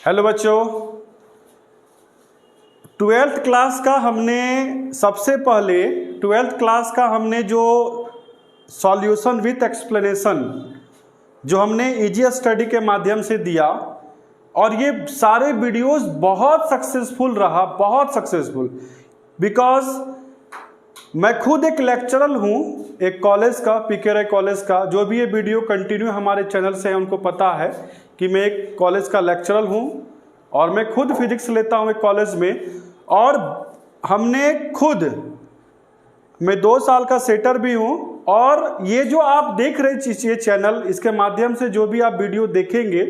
Hello बच्चों, twelfth class का हमने जो सॉल्यूशन विथ एक्सप्लेनेशन जो हमने इजी स्टडी के माध्यम से दिया, और ये सारे वीडियोस बहुत सक्सेसफुल रहा, बहुत सक्सेसफुल। बिकॉज मैं खुद एक लेक्चरर हूँ एक कॉलेज का, पीके राय कॉलेज का। जो भी ये वीडियो कंटिन्यू हमारे चैनल से है उनको पता है कि मैं एक कॉलेज का लेक्चरर हूँ और मैं खुद फिजिक्स लेता हूँ एक कॉलेज में। और मैं 2 साल का सेटर भी हूँ। और ये जो आप देख रहे ये चैनल, इसके माध्यम से जो भी आप वीडियो देखेंगे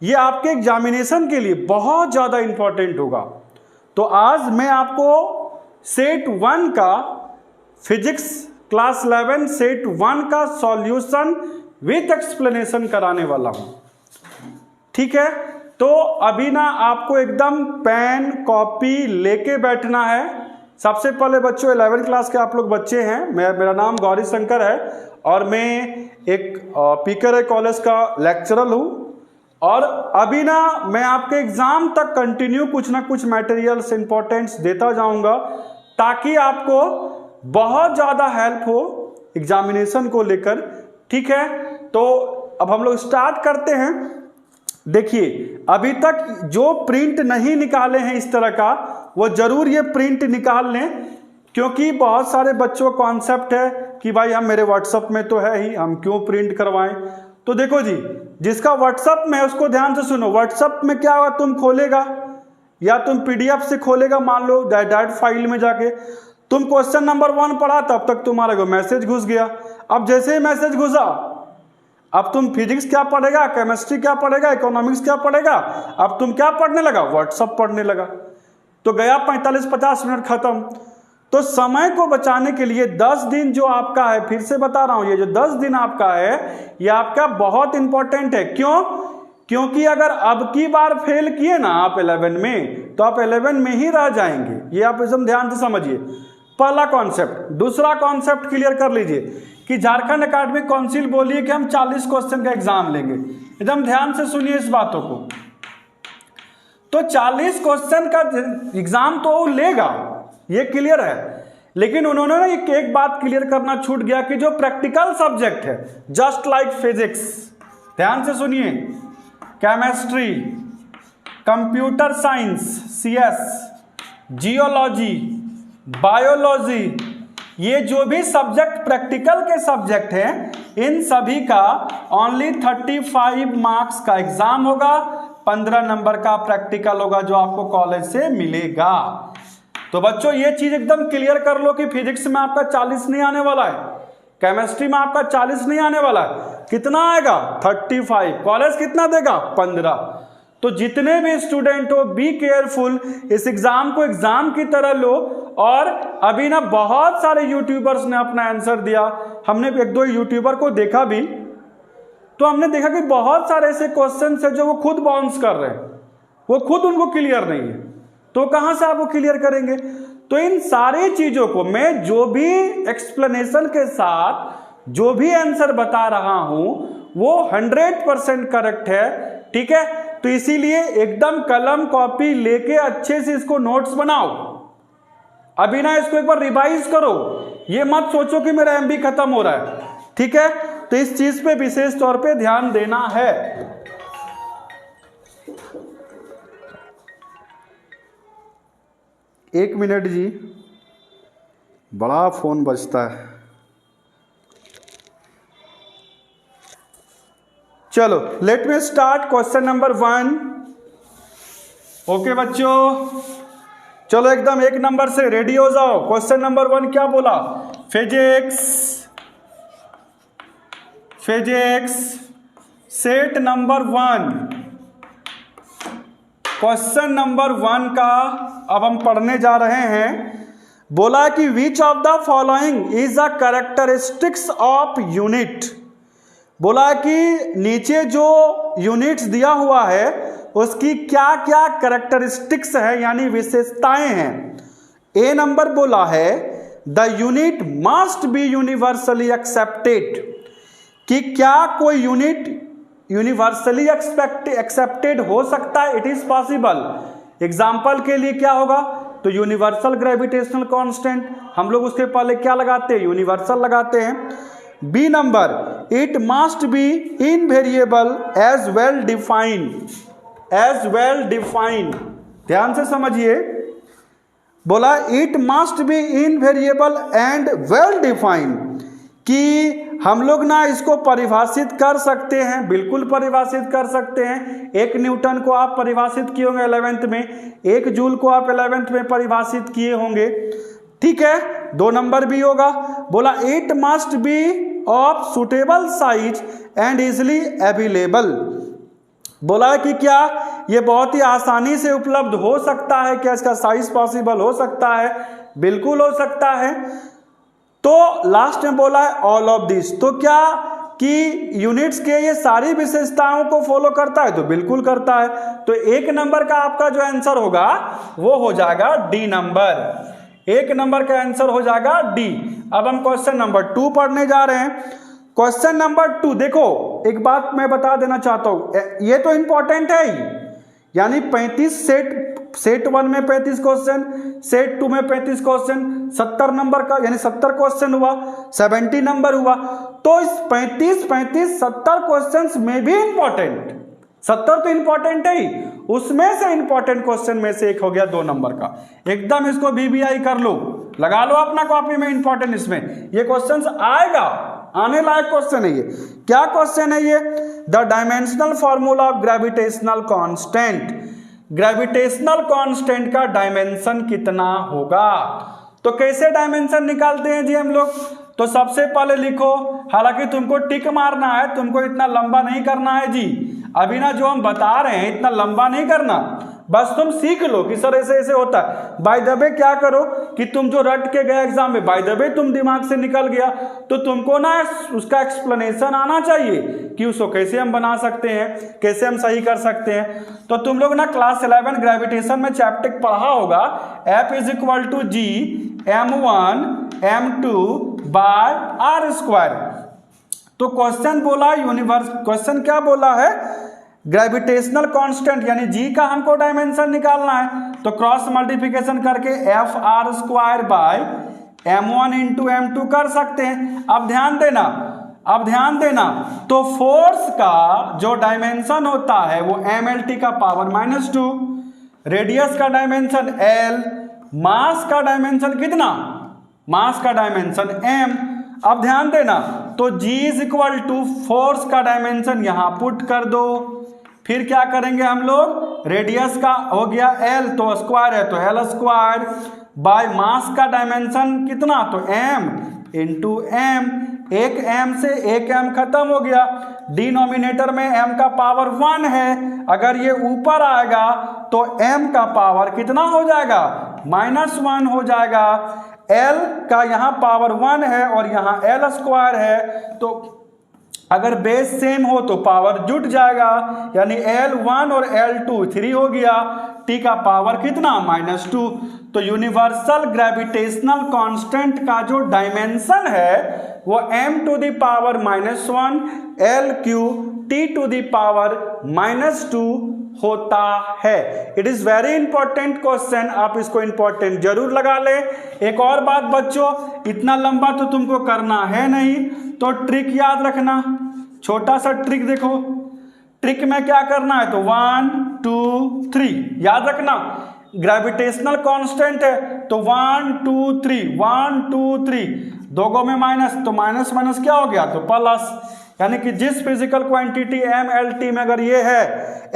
ये आपके एग्जामिनेशन के लिए बहुत ज़्यादा इम्पोर्टेंट होगा। तो आज मैं आपको सेट 1 का फिजिक्स क्लास 11 सेट 1 का सॉल्यूशन विथ एक्सप्लेनेशन कराने वाला हूँ, ठीक है। तो अभी ना आपको एकदम पेन कॉपी लेके बैठना है। सबसे पहले बच्चों 11 क्लास के आप लोग बच्चे हैं। मेरा नाम गौरी शंकर है और मैं एक पीके राय कॉलेज का लेक्चरर हूँ। और अभी ना मैं आपके एग्जाम तक कंटिन्यू कुछ ना कुछ मटेरियल्स इंपॉर्टेंट्स देता जाऊंगा, ताकि आपको बहुत ज़्यादा हेल्प हो एग्जामिनेशन को लेकर, ठीक है। तो अब हम लोग स्टार्ट करते हैं। देखिए, अभी तक जो प्रिंट नहीं निकाले हैं इस तरह का, वो जरूर ये प्रिंट निकाल लें, क्योंकि बहुत सारे बच्चों का कॉन्सेप्ट है कि भाई हम मेरे व्हाट्सएप में तो है ही, हम क्यों प्रिंट करवाएं। तो देखो जी, जिसका व्हाट्सएप में है उसको ध्यान से सुनो। व्हाट्सएप में क्या होगा, तुम खोलेगा या तुम पीडीएफ से खोलेगा, मान लो डायरेक्ट फाइल में जाके तुम क्वेश्चन नंबर 1 पढ़ा, तब तक तुम्हारे को मैसेज घुस गया। अब जैसे ही मैसेज घुसा, अब तुम फिजिक्स क्या पढ़ेगा, केमिस्ट्री क्या पढ़ेगा, इकोनॉमिक्स क्या पढ़ेगा, अब तुम क्या पढ़ने लगा, व्हाट्सएप पढ़ने लगा। तो गया 45-50 मिनट खत्म। तो समय को बचाने के लिए 10 दिन जो आपका है, फिर से बता रहा हूं, ये जो 10 दिन आपका है ये आपका बहुत इंपॉर्टेंट है। क्यों? क्योंकि अगर अब की बार फेल किए ना आप 11 में, तो आप 11 में ही रह जाएंगे। ये आप एकदम ध्यान से समझिए, पहला कॉन्सेप्ट। दूसरा कॉन्सेप्ट क्लियर कर लीजिए कि झारखंड एकेडमिक काउंसिल बोली है कि हम 40 क्वेश्चन का एग्जाम लेंगे। एकदम ध्यान से सुनिए इस बातों को। तो 40 क्वेश्चन का एग्जाम तो वो लेगा, ये क्लियर है। लेकिन उन्होंने ना एक बात क्लियर करना छूट गया कि जो प्रैक्टिकल सब्जेक्ट है, जस्ट लाइक फिजिक्स, ध्यान से सुनिए, chemistry, computer science CS, geology, biology, ये जो भी सब्जेक्ट प्रैक्टिकल के सब्जेक्ट हैं, इन सभी का ओनली 35 मार्क्स का एग्जाम होगा, 15 नंबर का प्रैक्टिकल होगा जो आपको कॉलेज से मिलेगा। तो बच्चों ये चीज एकदम क्लियर कर लो कि फिजिक्स में आपका 40 नहीं आने वाला है, केमिस्ट्री में आपका 40 नहीं आने वाला है। कितना आएगा? 35। कॉलेज कितना देगा? 15। तो जितने भी स्टूडेंट हो, बी केयरफुल, इस एग्जाम को एग्जाम की तरह लो। और अभी ना बहुत सारे यूट्यूबर्स ने अपना आंसर दिया, हमने 1-2 यूट्यूबर को देखा भी, तो हमने देखा कि बहुत सारे ऐसे क्वेश्चन है जो वो खुद बाउंस कर रहे हैं, वो खुद उनको क्लियर नहीं है। तो कहां से आप वो क्लियर करेंगे? तो इन सारी चीजों को मैं जो भी एक्सप्लेनेशन के साथ जो भी आंसर बता रहा हूं वो 100% करेक्ट है, ठीक है। तो इसीलिए एकदम कलम कॉपी लेके अच्छे से इसको नोट्स बनाओ। अभी ना इसको एक बार रिवाइज करो, ये मत सोचो कि मेरा MB खत्म हो रहा है, ठीक है। तो इस चीज पे विशेष तौर पे ध्यान देना है। एक मिनट जी, बड़ा फोन बजता है। चलो, let me start question number 1। Okay बच्चों, चलो एकदम 1 नंबर से रेडी हो जाओ। क्वेश्चन नंबर 1 क्या बोला? Physics set number 1। Question number 1 का अब हम पढ़ने जा रहे हैं। बोला कि which of the following is a characteristics of unit. बोला कि नीचे जो यूनिट्स दिया हुआ है उसकी क्या क्या कैरेक्टरिस्टिक्स है, यानी विशेषताएं हैं। ए नंबर बोला है the unit must be universally accepted, कि क्या कोई यूनिट यूनिवर्सली एक्सेप्टेड हो सकता है, इट इज पॉसिबल। एग्जाम्पल के लिए क्या होगा, तो यूनिवर्सल ग्रेविटेशनल कांस्टेंट, हम लोग उसके पहले क्या लगाते हैं, यूनिवर्सल लगाते हैं। B number, it must be invariable as well defined, as well defined, ध्यान से समझिए, बोला it must be invariable and well defined, कि हम लोग ना इसको परिभाषित कर सकते हैं, बिल्कुल परिभाषित कर सकते हैं। 1 न्यूटन को आप परिभाषित किए होंगे 11th में, 1 जूल को आप 11th में परिभाषित किए होंगे, ठीक है। 2 नंबर भी होगा, बोला it must B of suitable size and easily available, बोला कि क्या ये बहुत ही आसानी से उपलब्ध हो सकता है, क्या इसका साइज पॉसिबल हो सकता है, बिल्कुल हो सकता है। तो लास्ट में बोला है ऑल ऑफ दिस, तो क्या कि यूनिट्स के ये सारी विशेषताओं को फॉलो करता है, तो बिल्कुल करता है। तो 1 नंबर का आपका जो आंसर होगा वो हो जाएगा डी नंबर, 1 नंबर का आंसर हो जाएगा डी। अब हम क्वेश्चन नंबर 2 पढ़ने जा रहे हैं। क्वेश्चन नंबर 2, देखो एक बात मैं बता देना चाहता हूं, ये तो इंपॉर्टेंट है ही, यानी 35 सेट 1 में 35 क्वेश्चन, सेट 2 में 35 क्वेश्चन, 70 नंबर का यानी 70 क्वेश्चन हुआ, 70 नंबर हुआ। तो इस 35 70 क्वेश्चंस में भी इंपॉर्टेंट, 70 तो इंपॉर्टेंट है ही, उसमें से इंपॉर्टेंट क्वेश्चन में से एक हो गया 2 नंबर का। एकदम इसको बीबीआई कर लो, लगा लो अपना कॉपी में इंपॉर्टेंट, इसमें ये क्वेश्चंस आएगा, आने लायक क्वेश्चन है ये। क्या क्वेश्चन है ये, the dimensional formula of gravitational constant, gravitational constant का डायमेंशन कितना होगा। तो कैसे डायमेंशन निकालते हैं जी हम लोग, तो सबसे पहले लिखो, हालांकि तुमको टिक मारना है, तुमको इतना लंबा नहीं करना है जी, अभी ना जो हम बता रहे हैं इतना लंबा नहीं करना, बस तुम सीख लो कि सर ऐसे ऐसे होता है। बाय द वे क्या करो कि तुम जो रट के गए एग्जाम में, बाय द वे तुम दिमाग से निकल गया, तो तुमको ना उसका एक्सप्लेनेशन आना चाहिए कि उसको कैसे हम बना सकते हैं, कैसे हम सही कर सकते हैं। तो तुम लोग ना क्लास 11 ग्रेविटेशन में चैप्टर पढ़ा होगा, F is equal to G m1 m2 by R square. तो क्वेश्चन बोला यूनिवर्स, क्वेश्चन क्या बोला है, ग्रेविटेशनल कांस्टेंट यानी जी का हमको डायमेंशन निकालना है, तो क्रॉस मल्टीप्लिकेशन करके F R square by m1 into m2 कर सकते हैं। अब ध्यान देना, अब ध्यान देना, तो फोर्स का जो डायमेंशन होता है वो mlt का पावर -2, रेडियस का डायमेंशन l, मास का डायमेंशन कितना, मास का डायमेंशन m। अब ध्यान देना, तो g is equal to force का डायमेंशन यहां पुट कर दो, फिर क्या करेंगे हम लोग, रेडियस का हो गया l, तो स्क्वायर है तो l स्क्वायर बाय मास का डायमेंशन कितना, तो m इंटू m, एक m से एक m खत्म हो गया, डिनोमिनेटर में m का पावर 1 है, अगर ये ऊपर आएगा तो m का पावर कितना हो जाएगा, -1 हो जाएगा। l का यहाँ पावर 1 है और यहाँ l स्क्वायर है, तो अगर बेस सेम हो तो पावर जुट जाएगा, यानी L1 और L2 3 हो गया, T का पावर कितना, -2। तो यूनिवर्सल ग्रेविटेशनल कांस्टेंट का जो डायमेंशन है वो m to the power -1 L3 T to the power -2 होता है। It is very important question, आप इसको इंपॉर्टेंट जरूर लगा ले। एक और बात बच्चों, इतना लंबा तो तुमको करना है नहीं, तो ट्रिक याद रखना, छोटा सा ट्रिक देखो, ट्रिक में क्या करना है, तो 1 2 3 याद रखना, ग्रेविटेशनल कांस्टेंट है तो 1 2 3 1 2 3, दोगो में माइनस, तो माइनस माइनस क्या हो गया, तो प्लस, यानी कि जिस physical quantity m l t में अगर ये है,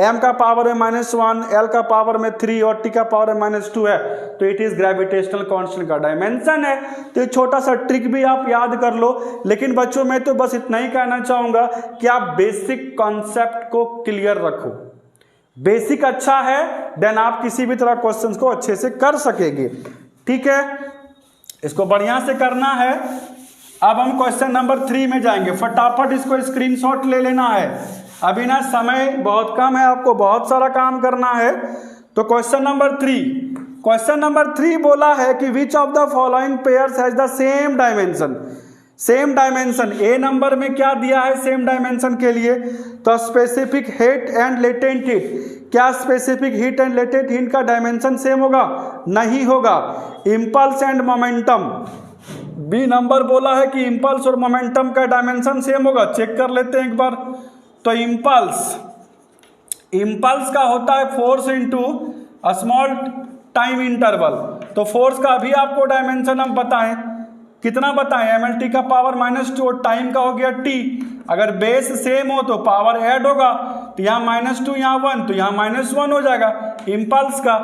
m का पावर में -1, l का पावर में 3 और t का पावर में -2 है, तो इट इज ग्रेविटेशनल कांस्टेंट का डायमेंशन है। तो एक छोटा सा ट्रिक भी आप याद कर लो। लेकिन बच्चों मैं तो बस इतना ही कहना चाहूंगा कि आप बेसिक कॉन्सेप्ट को क्लियर रखो, बेसिक अच्छा है, देन आप किसी भी तरह क्वेश्चंस को अच्छे से कर सकेंगे, ठीक है, इसको बढ़िया से करना है। अब हम क्वेश्चन नंबर 3 में जाएंगे, फटाफट इसको स्क्रीनशॉट ले लेना है, अभी ना समय बहुत कम है, आपको बहुत सारा काम करना है। तो क्वेश्चन नंबर 3, क्वेश्चन नंबर 3 बोला है कि which of the following pairs has the same dimension, same dimension, A number में क्या दिया है सेम डायमेंशन के लिए, तो specific heat and latent heat, क्या specific heat and latent heat का डायमेंशन सेम होगा? नहीं होगा। Impulse and momentum, B number बोला है कि इंपल्स और मोमेंटम का डायमेंशन सेम होगा, चेक कर लेते हैं एक बार। तो इंपल्स का होता है force into small time interval, तो फोर्स का अभी आपको डायमेंशन हम बताएं, कितना बताएं, mlt का पावर -2 और टाइम का हो गया t। अगर बेस सेम हो तो पावर ऐड होगा, तो यहाँ -2 यहाँ 1 तो यहाँ -1 हो जाएगा इंपल्स का।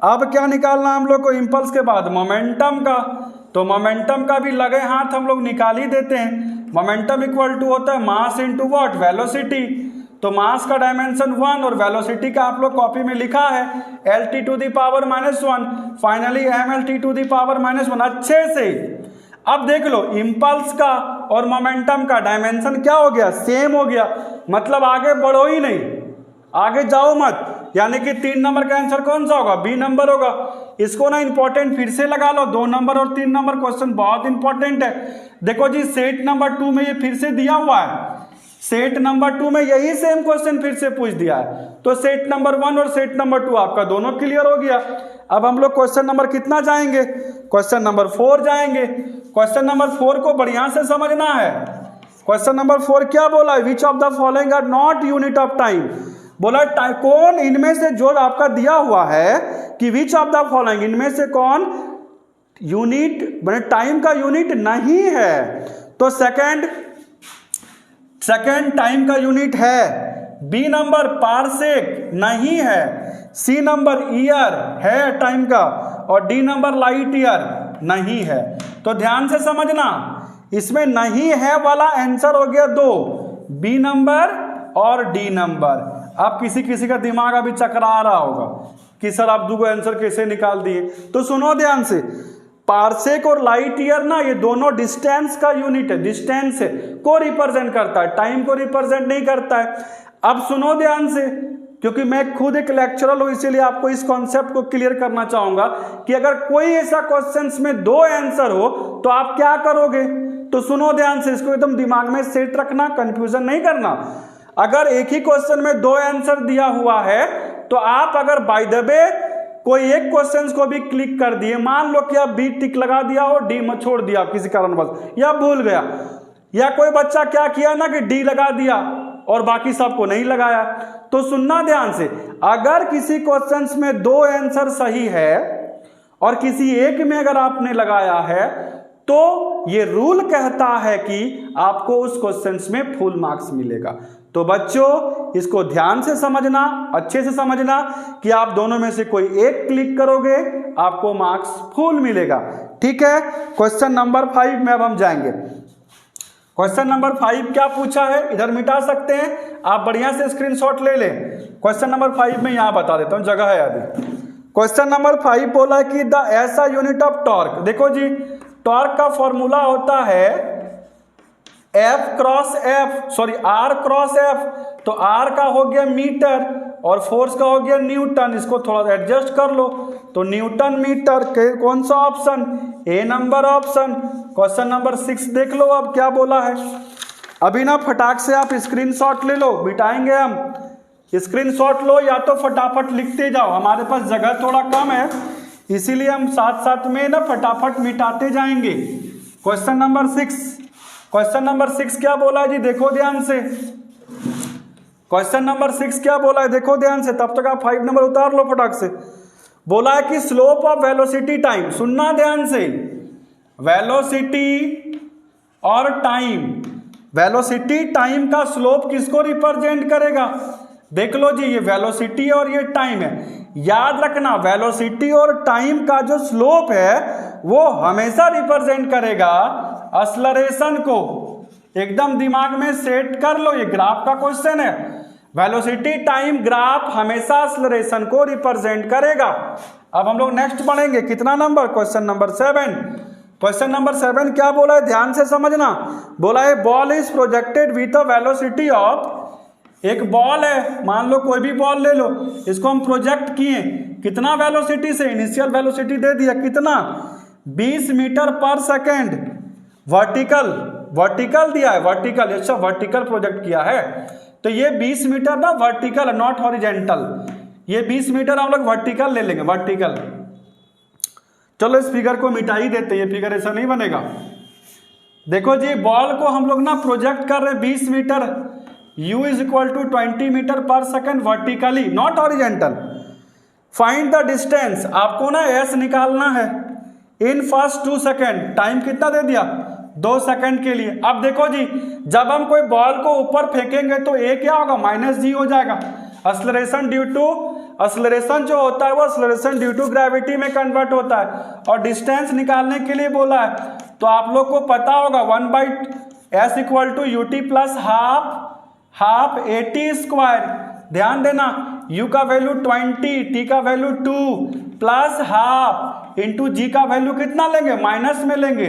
अब क्या निकालना हम लोग को इंपल्स के बाद? मोमेंटम का। तो मोमेंटम का भी लगे हाथ हम लोग निकाल ही देते हैं। मोमेंटम इक्वल टू होता है मास इनटू व्हाट? वेलोसिटी। तो मास का डायमेंशन 1 और वेलोसिटी का आप लोग कॉपी में लिखा है lt to the power -1, finally mlt to the power -1। अच्छे से अब देख लो, इंपल्स का और मोमेंटम का डायमेंशन क्या हो गया? सेम हो गया, मतलब आगे बढ़ो ही नहीं, आगे जाओ मत। यानी कि 3 नंबर का आंसर कौन सा होगा? बी नंबर होगा। इसको ना इंपॉर्टेंट फिर से लगा लो, 2 नंबर और 3 नंबर क्वेश्चन बहुत इंपॉर्टेंट है। देखो जी, सेट नंबर 2 में ये फिर से दिया हुआ है, सेट नंबर 2 में यही सेम क्वेश्चन फिर से पूछ दिया है। तो सेट नंबर 1 और सेट नंबर 2 आपका दोनों क्लियर हो गया। अब हम लोग क्वेश्चन नंबर कितना जाएंगे? क्वेश्चन नंबर 4 जाएंगे। क्वेश्चन नंबर 4 को बढ़िया से समझना है। क्वेश्चन नंबर 4 क्या बोला है? Which of the following are not unit of time. बोला कौन इनमें से जो आपका दिया हुआ है कि विच ऑफ द फॉलोइंग, इनमें से कौन यूनिट मैंने टाइम का यूनिट नहीं है? तो सेकंड टाइम का यूनिट है, बी नंबर पारसेक नहीं है, सी नंबर ईयर है टाइम का, और डी नंबर लाइट ईयर नहीं है। तो ध्यान से समझना, इसमें नहीं है वाला आंसर हो गया 2, बी नंबर और डी नंबर। अब किसी का दिमाग अभी चकरा रहा होगा कि सर आप 2 आंसर कैसे निकाल दिए। तो सुनो ध्यान से, पारसेक और लाइट ईयर ना, ये दोनों डिस्टेंस का यूनिट है, डिस्टेंस को रिप्रेजेंट करता है, टाइम को रिप्रेजेंट नहीं करता है। अब सुनो ध्यान से, क्योंकि मैं खुद एक लेक्चरर हूं, इसीलिए आपको इस कॉन्सेप्ट को क्लियर करना चाहूंगा कि अगर कोई ऐसा क्वेश्चंस में 2 आंसर हो तो आप क्या करोगे। तो सुनो ध्यान से, इसको एकदम दिमाग में सेट रखना, कंफ्यूजन नहीं करना। अगर एक ही क्वेश्चन में 2 आंसर दिया हुआ है तो आप अगर बाय द वे कोई एक क्वेश्चन को भी क्लिक कर दिए, मान लो कि आप बी टिक लगा दिया हो, डी में छोड़ दिया किसी कारणवश या भूल गया, या कोई बच्चा क्या किया ना कि डी लगा दिया और बाकी सबको नहीं लगाया। तो सुनना ध्यान से, अगर किसी क्वेश्चंस में 2 आंसर सही है और किसी एक में अगर आपने लगाया है तो ये रूल कहता है कि आपको उस क्वेश्चंस में फुल मार्क्स मिलेगा। तो बच्चों इसको ध्यान से समझना, अच्छे से समझना कि आप दोनों में से कोई एक क्लिक करोगे आपको मार्क्स फुल मिलेगा। ठीक है, क्वेश्चन नंबर 5 में अब हम जाएंगे। क्वेश्चन नंबर 5 क्या पूछा है, इधर मिटा सकते हैं आप, बढ़िया से स्क्रीनशॉट ले लें। क्वेश्चन नंबर 5 में यहां बता देता हूं, जगह है अभी। क्वेश्चन नंबर 5 बोला है कि द ऐसा यूनिट ऑफ टॉर्क। देखो जी, टॉर्क का फॉर्मूला होता है R क्रॉस F। तो R का हो गया मीटर और फोर्स का हो गया न्यूटन। इसको थोड़ा एडजस्ट कर लो, तो न्यूटन मीटर के कौन सा ऑप्शन? ए नंबर ऑप्शन। क्वेश्चन नंबर 6 देख लो अब क्या बोला है। अभी ना फटाक से आप स्क्रीनशॉट ले लो, मिटाएंगे हम। स्क्रीनशॉट लो या तो फटाफट लिखते जाओ, हमारे पास जगह थोड़ा कम है इसीलिए हम साथ साथ में ना फटाफट मिटाते जाएंगे। क्वेश्चन नंबर 6 क्या बोला है जी, देखो ध्यान से। क्वेश्चन नंबर 6 क्या बोला है, देखो ध्यान से, तब तक आप 5 नंबर उतार लो फटाक से। बोला है कि स्लोप ऑफ वेलोसिटी टाइम, सुनना ध्यान से, वेलोसिटी और टाइम, वेलोसिटी टाइम का स्लोप किसको रिप्रेजेंट करेगा? देख लो जी, ये वेलोसिटी और ये टाइम है। याद रखना, वेलोसिटी और टाइम का जो स्लोप है वो हमेशा रिप्रेजेंट करेगा एक्सेलरेशन को। एकदम दिमाग में सेट कर लो, ये ग्राफ का क्वेश्चन है। वेलोसिटी टाइम ग्राफ हमेशा एक्सेलरेशन को रिप्रेजेंट करेगा। अब हम लोग नेक्स्ट बढ़ेंगे, कितना number? Question number 7। Question number 7 क्या बोला है, ध्यान से समझना। बोला है ball is projected with a velocity of, एक बॉल है, मान लो कोई भी बॉल ले लो, इसको हम प्रोजेक्ट किए, कितना वेलोसिटी से? इनिशियल वेलोसिटी दे दिया, कितना? 20 meter per second vertical vertical दिया है, वर्टिकल, अच्छा वर्टिकल प्रोजेक्ट किया है, तो ये 20 मीटर ना वर्टिकल है, नॉट हॉरिजेंटल। ये 20 मीटर हम लोग वर्टिकल ले लेंगे, वर्टिकल। चलो इस फिगर को मिटा ही देते हैं, ये फिगर ऐसा नहीं बनेगा। देखो जी, बॉल को हम लोग ना प्रोजेक्ट कर रहे हैं 20 meter, u is equal to 20 meter per second vertically, not horizontal. Find the distance, आपको ना s निकालना है इन फर्स्ट 2 सेकेंड। टाइम कितना दे दिया, 2 सेकेंड के लिए। अब देखो जी, जब हम कोई बॉल को ऊपर फेंकेंगे तो a क्या होगा, -g हो जाएगा। एक्सेलरेशन ड्यू टू, एक्सेलरेशन जो होता है वो एक्सेलरेशन ड्यू टू ग्रेविटी में कन्वर्ट होता है, और डिस्टेंस निकालने के लिए बोला है, तो आप लोग को पता होगा 1/s equal to ut plus half at square. ध्यान देना, u का वैल्यू 20, t का value 2 plus half into g का वैल्यू कितना लेंगे, माइनस में लेंगे,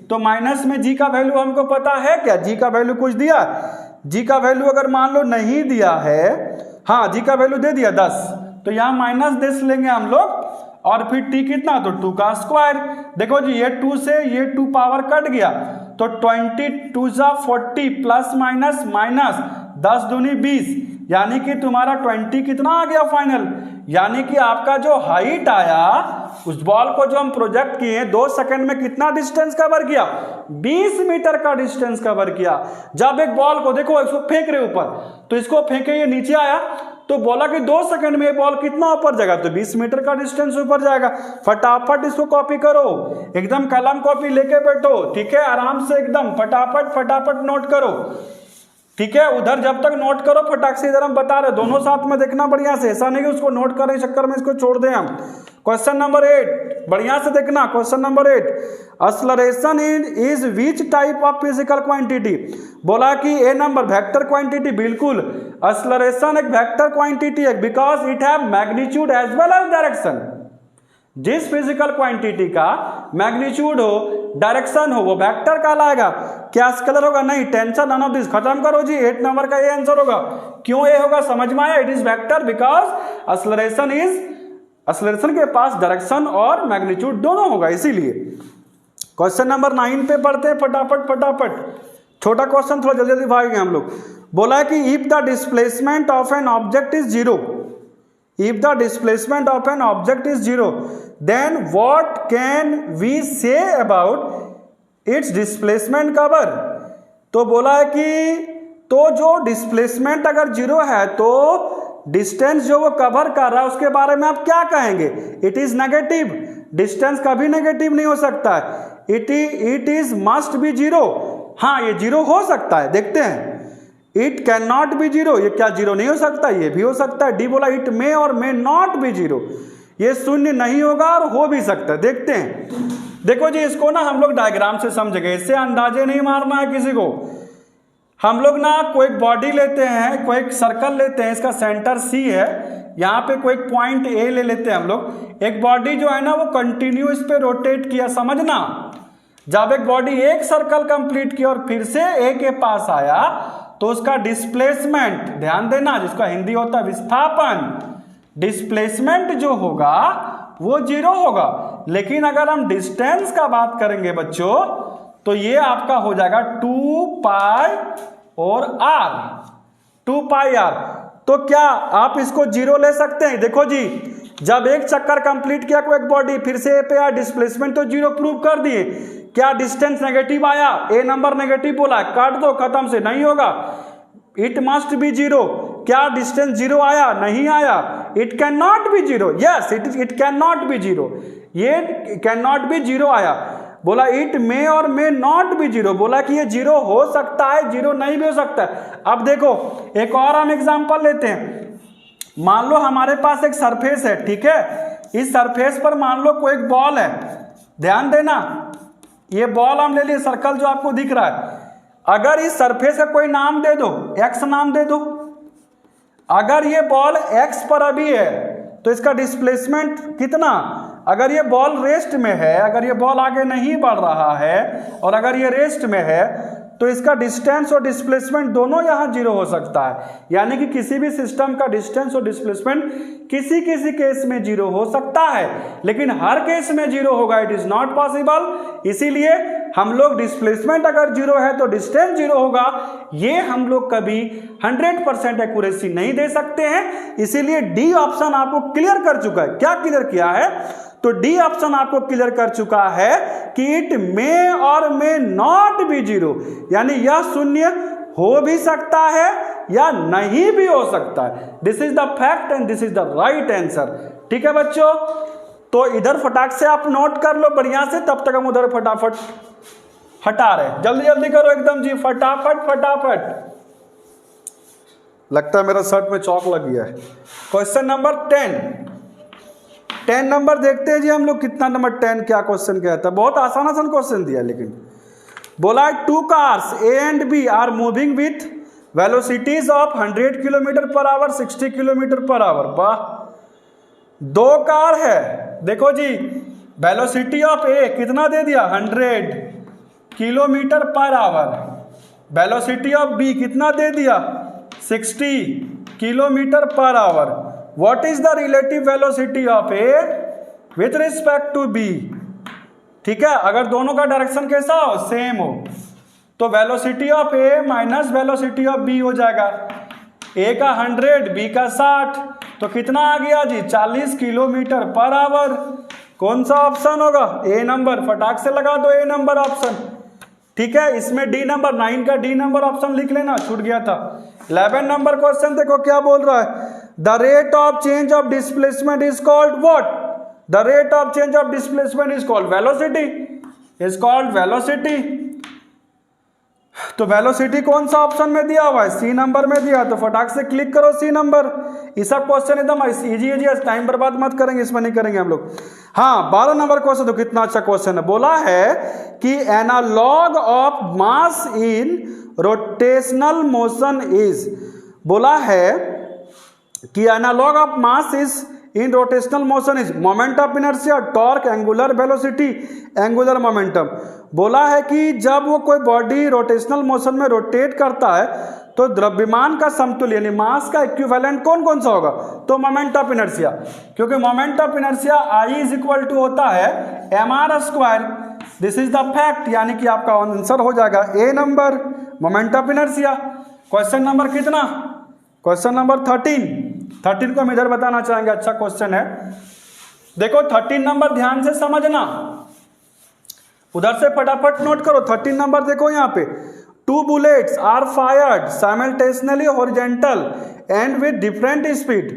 तो माइनस में g का वैल्यू हमको पता है क्या, g का वैल्यू कुछ दिया, g का वैल्यू अगर मान लो नहीं दिया है, हाँ g का वैल्यू दे दिया 10, तो यहाँ -10 लेंगे हम लोग, और फिर t कितना, तो 2 का स्क्वायर। देखो जी, ये 2 से ये 2 पावर कट गया, तो 22 जा 40 प्लस माइनस माइनस 10 दूनी 20, यानी कि तुम्हारा 20 कितना आ गया फाइनल, यानी कि आपका जो हाइट आया उस बॉल को जो हम प्रोजेक्ट किए 2 सेकंड में कितना डिस्टेंस कवर किया, 20 मीटर का डिस्टेंस कवर किया। जब एक बॉल को देखो, इसको फेंक रहे ऊपर, तो इसको फेंके ये नीचे आया, तो बोला कि 2 सेकंड में ये बॉल कितना ऊपर जाएगा, तो 20 मीटर का डिस्टेंस ऊपर जाएगा। फटाफट इसको कॉपी करो, एकदम कलम कॉपी लेके बैठो, ठीक है, आराम से एकदम फटाफट नोट करो, ठीक है। उधर जब तक नोट करो फटाक से, इधर हम बता रहे, दोनों साथ में देखना बढ़िया से, ऐसा नहीं कि उसको नोट करने के चक्कर में इसको छोड़ दें हम। क्वेश्चन नंबर 8 बढ़िया से देखना, question number 8, acceleration is which type of physical quantity. बोला कि ए नंबर वेक्टर क्वांटिटी, बिल्कुल एक्सेलरेशन एक वेक्टर क्वांटिटी है, because it have magnitude as well as direction. जिस फिजिकल क्वांटिटी का मैग्नीट्यूड हो, डायरेक्शन हो, वो वेक्टर कहलाएगा। क्या स्केलर होगा, नहीं, टेंशन नन ऑफ दिस, खत्म करो जी, 8 नंबर का ये आंसर होगा। क्यों ए होगा, समझ में आया, it is vector because acceleration के पास डायरेक्शन और मैग्नीट्यूड दोनों होगा, इसीलिए। क्वेश्चन नंबर 9 पे पढ़ते हैं फटाफट, छोटा क्वेश्चन, थोड़ा जल्दी भागेंगे हम लोग। बोला है कि if the displacement of an object is zero, if the displacement of an object is zero, then what can we say about its displacement cover। तो बोला है कि तो जो डिस्प्लेसमेंट अगर जीरो है तो डिस्टेंस जो वो कवर कर रहा है उसके बारे में आप क्या कहेंगे, इट इज नेगेटिव। डिस्टेंस कभी नेगेटिव नहीं हो सकता है, it is must be zero. हाँ, ये जीरो हो सकता है, देखते हैं, it can not be zero, ये क्या जीरो नहीं हो सकता, ये भी हो सकता है। डी बोला इट मे और मे नॉट बी जीरो, ये शून्य नहीं होगा और हो भी सकता है, देखते हैं। देखो जी, इसको ना हम लोग डायग्राम से समझ गए, इससे अंदाजे नहीं मारना है किसी को। हम लोग ना कोई बॉडी लेते हैं, कोई एक सर्कल लेते हैं, इसका सेंटर सी है, यहाँ पे कोई पॉइंट ए ले लेते हैं हम लोग। एक बॉडी जो है ना वो कंटिन्यू इस पे रोटेट किया, समझना, जब एक बॉडी एक सर्कल कंप्लीट किया और फिर से ए के पास आया तो उसका डिस्प्लेसमेंट, ध्यान देना, जिसका हिंदी होता है विस्थापन, डिस्प्लेसमेंट जो होगा वो जीरो होगा। लेकिन अगर हम डिस्टेंस का बात करेंगे बच्चों, तो ये आपका हो जाएगा 2 पाई और r, 2 पाई r। तो क्या आप इसको जीरो ले सकते हैं? देखो जी, जब एक चक्कर कंप्लीट किया कोई एक बॉडी, फिर से ए पे आया, डिस्प्लेसमेंट तो जीरो प्रूव कर दिए। क्या डिस्टेंस नेगेटिव आया? ए नंबर नेगेटिव बोला, काट दो, खत्म से, नहीं होगा, इट मस्ट बी जीरो। क्या डिस्टेंस जीरो आया? नहीं आया, it can not be zero, yes it can not be zero, ये कैन नॉट बी जीरो आया। बोला इट मे और मे नॉट बी जीरो, बोला कि ये जीरो हो सकता है, जीरो नहीं भी हो सकता है। अब देखो एक और हम एग्जांपल लेते हैं। मान लो हमारे पास एक सरफेस है, ठीक है, इस सरफेस पर मान लो कोई एक बॉल है, ध्यान देना, ये बॉल हम ले लिए, सर्कल जो आपको दिख रहा है। अगर इस सरफेस का कोई नाम दे दो, एक्स नाम दे दो, अगर ये बॉल एक्स पर अभी है तो इसका डिस्प्लेसमेंट कितना? अगर ये बॉल रेस्ट में है, अगर ये बॉल आगे नहीं बढ़ रहा है और अगर ये रेस्ट में है, तो इसका डिस्टेंस और डिस्प्लेसमेंट दोनों यहाँ जीरो हो सकता है। यानी कि किसी भी सिस्टम का डिस्टेंस और डिस्प्लेसमेंट किसी किसी केस में जीरो हो सकता है, लेकिन हर केस में जीरो होगा, इट इज नॉट पॉसिबल। इसीलिए हम लोग डिस्प्लेसमेंट अगर जीरो है तो डिस्टेंस जीरो होगा, ये हम लोग कभी 100% एक्यूरेसी नहीं दे सकते हैं। इसीलिए डी ऑप्शन आपको क्लियर कर चुका है। क्या क्लियर किया है? तो डी ऑप्शन आपको क्लियर कर चुका है कि इट मे और मे नॉट बी जीरो, यानी यह शून्य हो भी सकता है या नहीं भी हो सकता है। This is the fact and this is the right answer. ठीक है बच्चों, तो इधर फटाक से आप नोट कर लो बढ़िया से, तब तक हम उधर फटाफट हटा रहे। जल्दी जल्दी करो एकदम जी, फटाफट फटाफट। लगता है मेरा शर्ट में चौक लग गया है। क्वेश्चन नंबर 10 नंबर देखते हैं जी हम लोग, कितना नंबर 10 क्या क्वेश्चन कहता है। बहुत आसान आसान क्वेश्चन दिया, लेकिन बोला है 2 cars A and B are moving with velocities of 100 kilometre per hour 60 kilometre per hour. वाह, 2 कार है, देखो जी वेलोसिटी ऑफ ए कितना दे दिया 100 kilometre per our, velocity of B कितना दे दिया 60 kilometre per hour. What is the relative velocity of A with respect to B? ठीक है, अगर दोनों का डायरेक्शन कैसा हो, सेम हो, तो velocity of A minus velocity of B हो जाएगा। ए का 100 बी का 60, तो कितना आ गया जी 40 किलोमीटर पर आवर। कौन सा ऑप्शन होगा? ए नंबर। फटाक से लगा दो ए नंबर ऑप्शन। ठीक है, इसमें डी नंबर 9 का डी नंबर ऑप्शन लिख लेना, छूट गया था। 11 नंबर क्वेश्चन देखो क्या बोल रहा है। The rate of change of displacement is called what? The rate of change of displacement is called velocity, is called velocity। तो वेलोसिटी कौन सा ऑप्शन में दिया हुआ है? सी नंबर में दिया, तो फटाक से क्लिक करो सी नंबर। ये सब क्वेश्चन एकदम इजी इजी, टाइम बर्बाद मत करेंगे, इसमें नहीं करेंगे हम लोग। हाँ, 12 नंबर क्वेश्चन तो कितना अच्छा क्वेश्चन है। बोला है कि analogue of mass in rotational motion is, बोला है कि analogue of mass is in rotational motion is moment of inertia, torque, angular velocity, angular momentum. बोला है कि जब वो कोई बॉडी रोटेशनल मोशन में रोटेट करता है तो द्रव्यमान का समतुल्य यानी मास का इक्विवेलेंट कौन कौन सा होगा? तो मोमेंट ऑफ इनर्शिया, क्योंकि moment of inertia I is equal to होता है mr square. This is the fact, यानी कि आपका आंसर हो जाएगा A number, moment of inertia. Question number कितना? क्वेश्चन नंबर 13 को हम इधर बताना चाहेंगे, अच्छा क्वेश्चन है। देखो 13 नंबर ध्यान से समझना, उधर से फटाफट नोट करो। 13 नंबर देखो यहाँ पे, 2 bullets are fired simultaneously horizontal and with different speed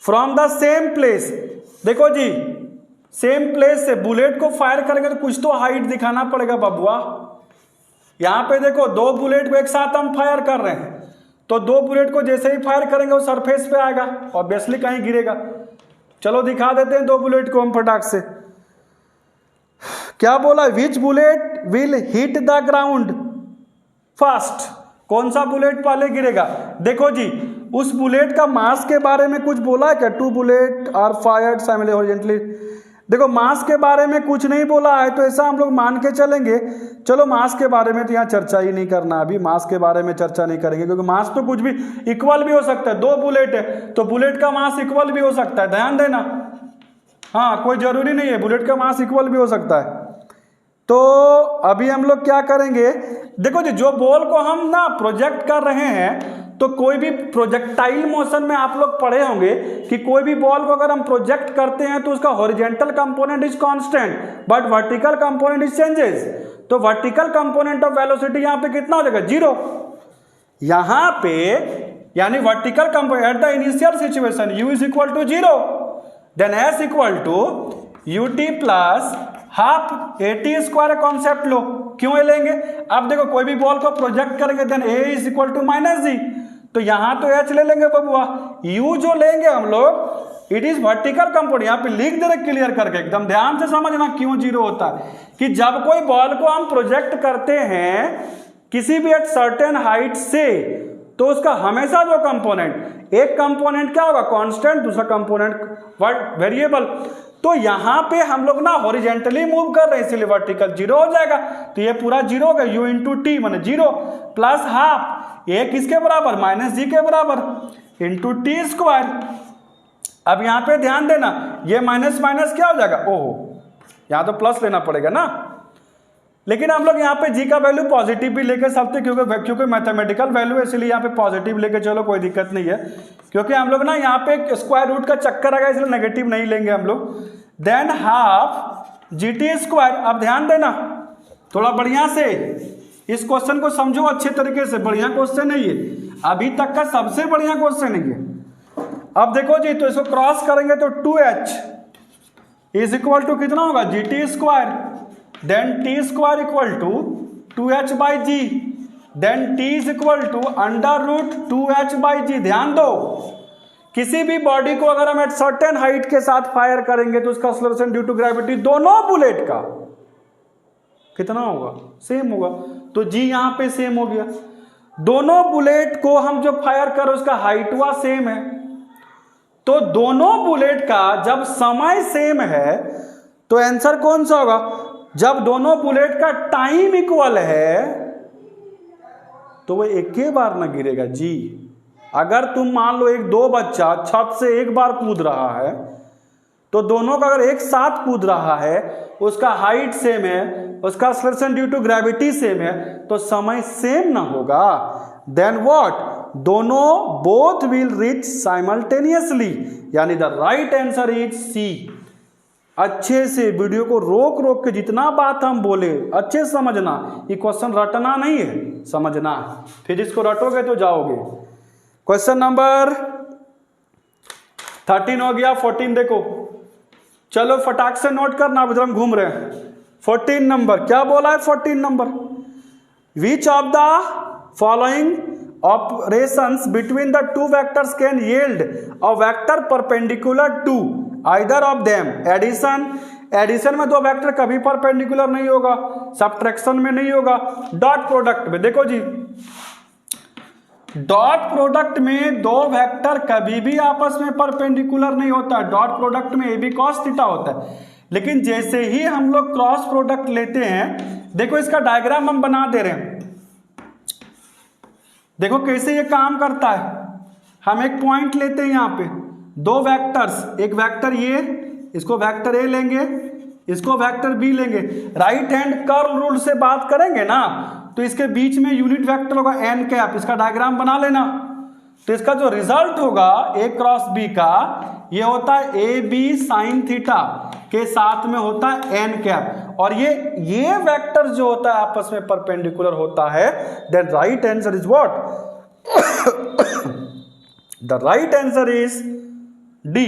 from the same place. देखो जी, सेम प्लेस से बुलेट को फायर करेंगे तो कुछ तो हाइट दिखाना पड़ेगा बबुआ। यहाँ पे देखो 2 बुलेट को एक साथ हम फायर कर रहे हैं, तो 2 बुलेट को जैसे ही फायर करेंगे वो सरफेस पे आएगा, ऑब्वियसली कहीं गिरेगा। चलो दिखा देते हैं 2 बुलेट को हम फटाक से। क्या बोला? Which bullet will hit the ground first? कौन सा बुलेट पहले गिरेगा? देखो जी, उस बुलेट का मास के बारे में कुछ बोला है क्या? 2 bullet are fired simultaneously horizontally. देखो मास के बारे में कुछ नहीं बोला है, तो ऐसा हम लोग मान के चलेंगे। चलो मास के बारे में तो यहाँ चर्चा ही नहीं करना, अभी मास के बारे में चर्चा नहीं करेंगे, क्योंकि मास तो कुछ भी इक्वल भी हो सकता है। 2 बुलेट है तो बुलेट का मास इक्वल भी हो सकता है, ध्यान देना। हाँ, कोई जरूरी नहीं है, बुलेट का मास इक्वल भी हो सकता है। तो अभी हम लोग क्या करेंगे, देखो जी, जो बॉल को हम ना प्रोजेक्ट कर रहे हैं, तो कोई भी प्रोजेक्टाइल मोशन में आप लोग पढ़े होंगे कि कोई भी बॉल को अगर हम प्रोजेक्ट करते हैं तो उसका horizontal component is constant but vertical component is changes. तो वर्टिकल कंपोनेंट ऑफ वेलोसिटी यहाँ पे कितना हो जाएगा? 0। यहाँ पे यानी vertical component at the initial situation u is equal to 0, then s equal to ut plus half at square concept लो। क्यों लेंगे? अब देखो कोई भी बॉल को प्रोजेक्ट करेंगे then a is equal to minus G, तो यहां तो h ले लेंगे बबुआ। u जो लेंगे हम लोग, इट इज वर्टिकल कंपोनेंट, यहाँ पे लिख दे रहे क्लियर करके, एकदम ध्यान से समझना क्यों 0 होता है। कि जब कोई बॉल को हम प्रोजेक्ट करते हैं किसी भी एक सर्टेन हाइट से, तो उसका हमेशा जो कंपोनेंट, एक कंपोनेंट क्या होगा? कांस्टेंट, दूसरा कंपोनेंट वेरिएबल। तो यहां पे हम लोग ना हॉरिजॉन्टली मूव कर रहे हैं, इसलिए वर्टिकल 0 हो जाएगा। तो ये पूरा 0 होगा, u इंटू टी माने 0 प्लस हाफ a किसके बराबर? माइनस जी के बराबर इंटू टी स्क्वायर। अब यहां पे ध्यान देना, ये माइनस माइनस क्या हो जाएगा? ओहो, यहां तो प्लस लेना पड़ेगा ना। लेकिन हम लोग यहाँ पे जी का वैल्यू पॉजिटिव भी लेके सकते, क्योंकि मैथमेटिकल वैल्यू है, इसलिए यहाँ पे पॉजिटिव लेके चलो, कोई दिक्कत नहीं है। क्योंकि हम लोग ना यहाँ पे स्क्वायर रूट का चक्कर आएगा, इसलिए नेगेटिव नहीं लेंगे हम लोग। देन हाफ जी टी स्क्वायर। अब ध्यान देना थोड़ा बढ़िया से, इस क्वेश्चन को समझो अच्छे तरीके से, बढ़िया क्वेश्चन है ये, अभी तक का सबसे बढ़िया क्वेश्चन है ये। अब देखो जी, तो इसको क्रॉस करेंगे तो 2h इज इक्वल टू कितना होगा, G T square, then T square equal to 2h by G, then T is equal to under root 2h by G. ध्यान दो, किसी भी बॉडी को अगर हम एट सर्टेन हाइट के साथ फायर करेंगे तो उसका एक्सेलरेशन ड्यू टू ग्रेविटी दोनों बुलेट का कितना होगा, सेम होगा। तो जी यहां पे सेम हो गया, दोनों बुलेट को हम जो फायर कर उसका हाइट हुआ सेम है। तो दोनों बुलेट का जब समय सेम है तो आंसर कौन सा होगा, जब दोनों बुलेट का टाइम इक्वल है तो वो एक ही बार ना गिरेगा जी। अगर तुम मान लो दो बच्चा छत से एक बार कूद रहा है तो दोनों का अगर एक साथ कूद रहा है, उसका हाइट सेम है, उसका acceleration due to gravity same है, तो समय सेम ना होगा। देन व्हाट, दोनों बोथ विल रीच साइमल्टेनियसली, यानी the right answer is C. अच्छे से वीडियो को रोक रोक के जितना बात हम बोले अच्छे से समझना, ये क्वेश्चन रटना नहीं है, समझना। फिर इसको रटोगे तो जाओगे। क्वेश्चन नंबर 13 हो गया, 14 देखो, चलो फटाक से नोट करना, उधर हम घूम रहे हैं। 14 नंबर क्या बोला है, 14 number, which of the following operations between the two vectors can yield a vector perpendicular to either of them. Addition, addition में दो वेक्टर कभी परपेंडिकुलर नहीं होगा, सब्ट्रैक्शन में नहीं होगा, डॉट प्रोडक्ट में। देखो जी, डॉट प्रोडक्ट में दो वेक्टर कभी भी आपस में परपेंडिकुलर नहीं होता, डॉट प्रोडक्ट में ए बी कॉस थीटा होता है। लेकिन जैसे ही हम लोग क्रॉस प्रोडक्ट लेते हैं, देखो इसका डायग्राम हम बना दे रहे हैं, देखो कैसे ये काम करता है। हम एक पॉइंट लेते हैं यहाँ पे, दो वेक्टर्स, एक वेक्टर ये, इसको वेक्टर ए लेंगे, इसको वेक्टर बी लेंगे। राइट हैंड कर्ल रूल से बात करेंगे ना, तो इसके बीच में यूनिट वेक्टर होगा एन कैप, इसका डायग्राम बना लेना। तो इसका जो रिजल्ट होगा ए क्रॉस बी का, ये होता है ए बी साइन थीटा के साथ में होता है एन कैप, और ये वेक्टर जो होता है आपस में परपेंडिकुलर होता है। Then right answer is what, the right answer is D,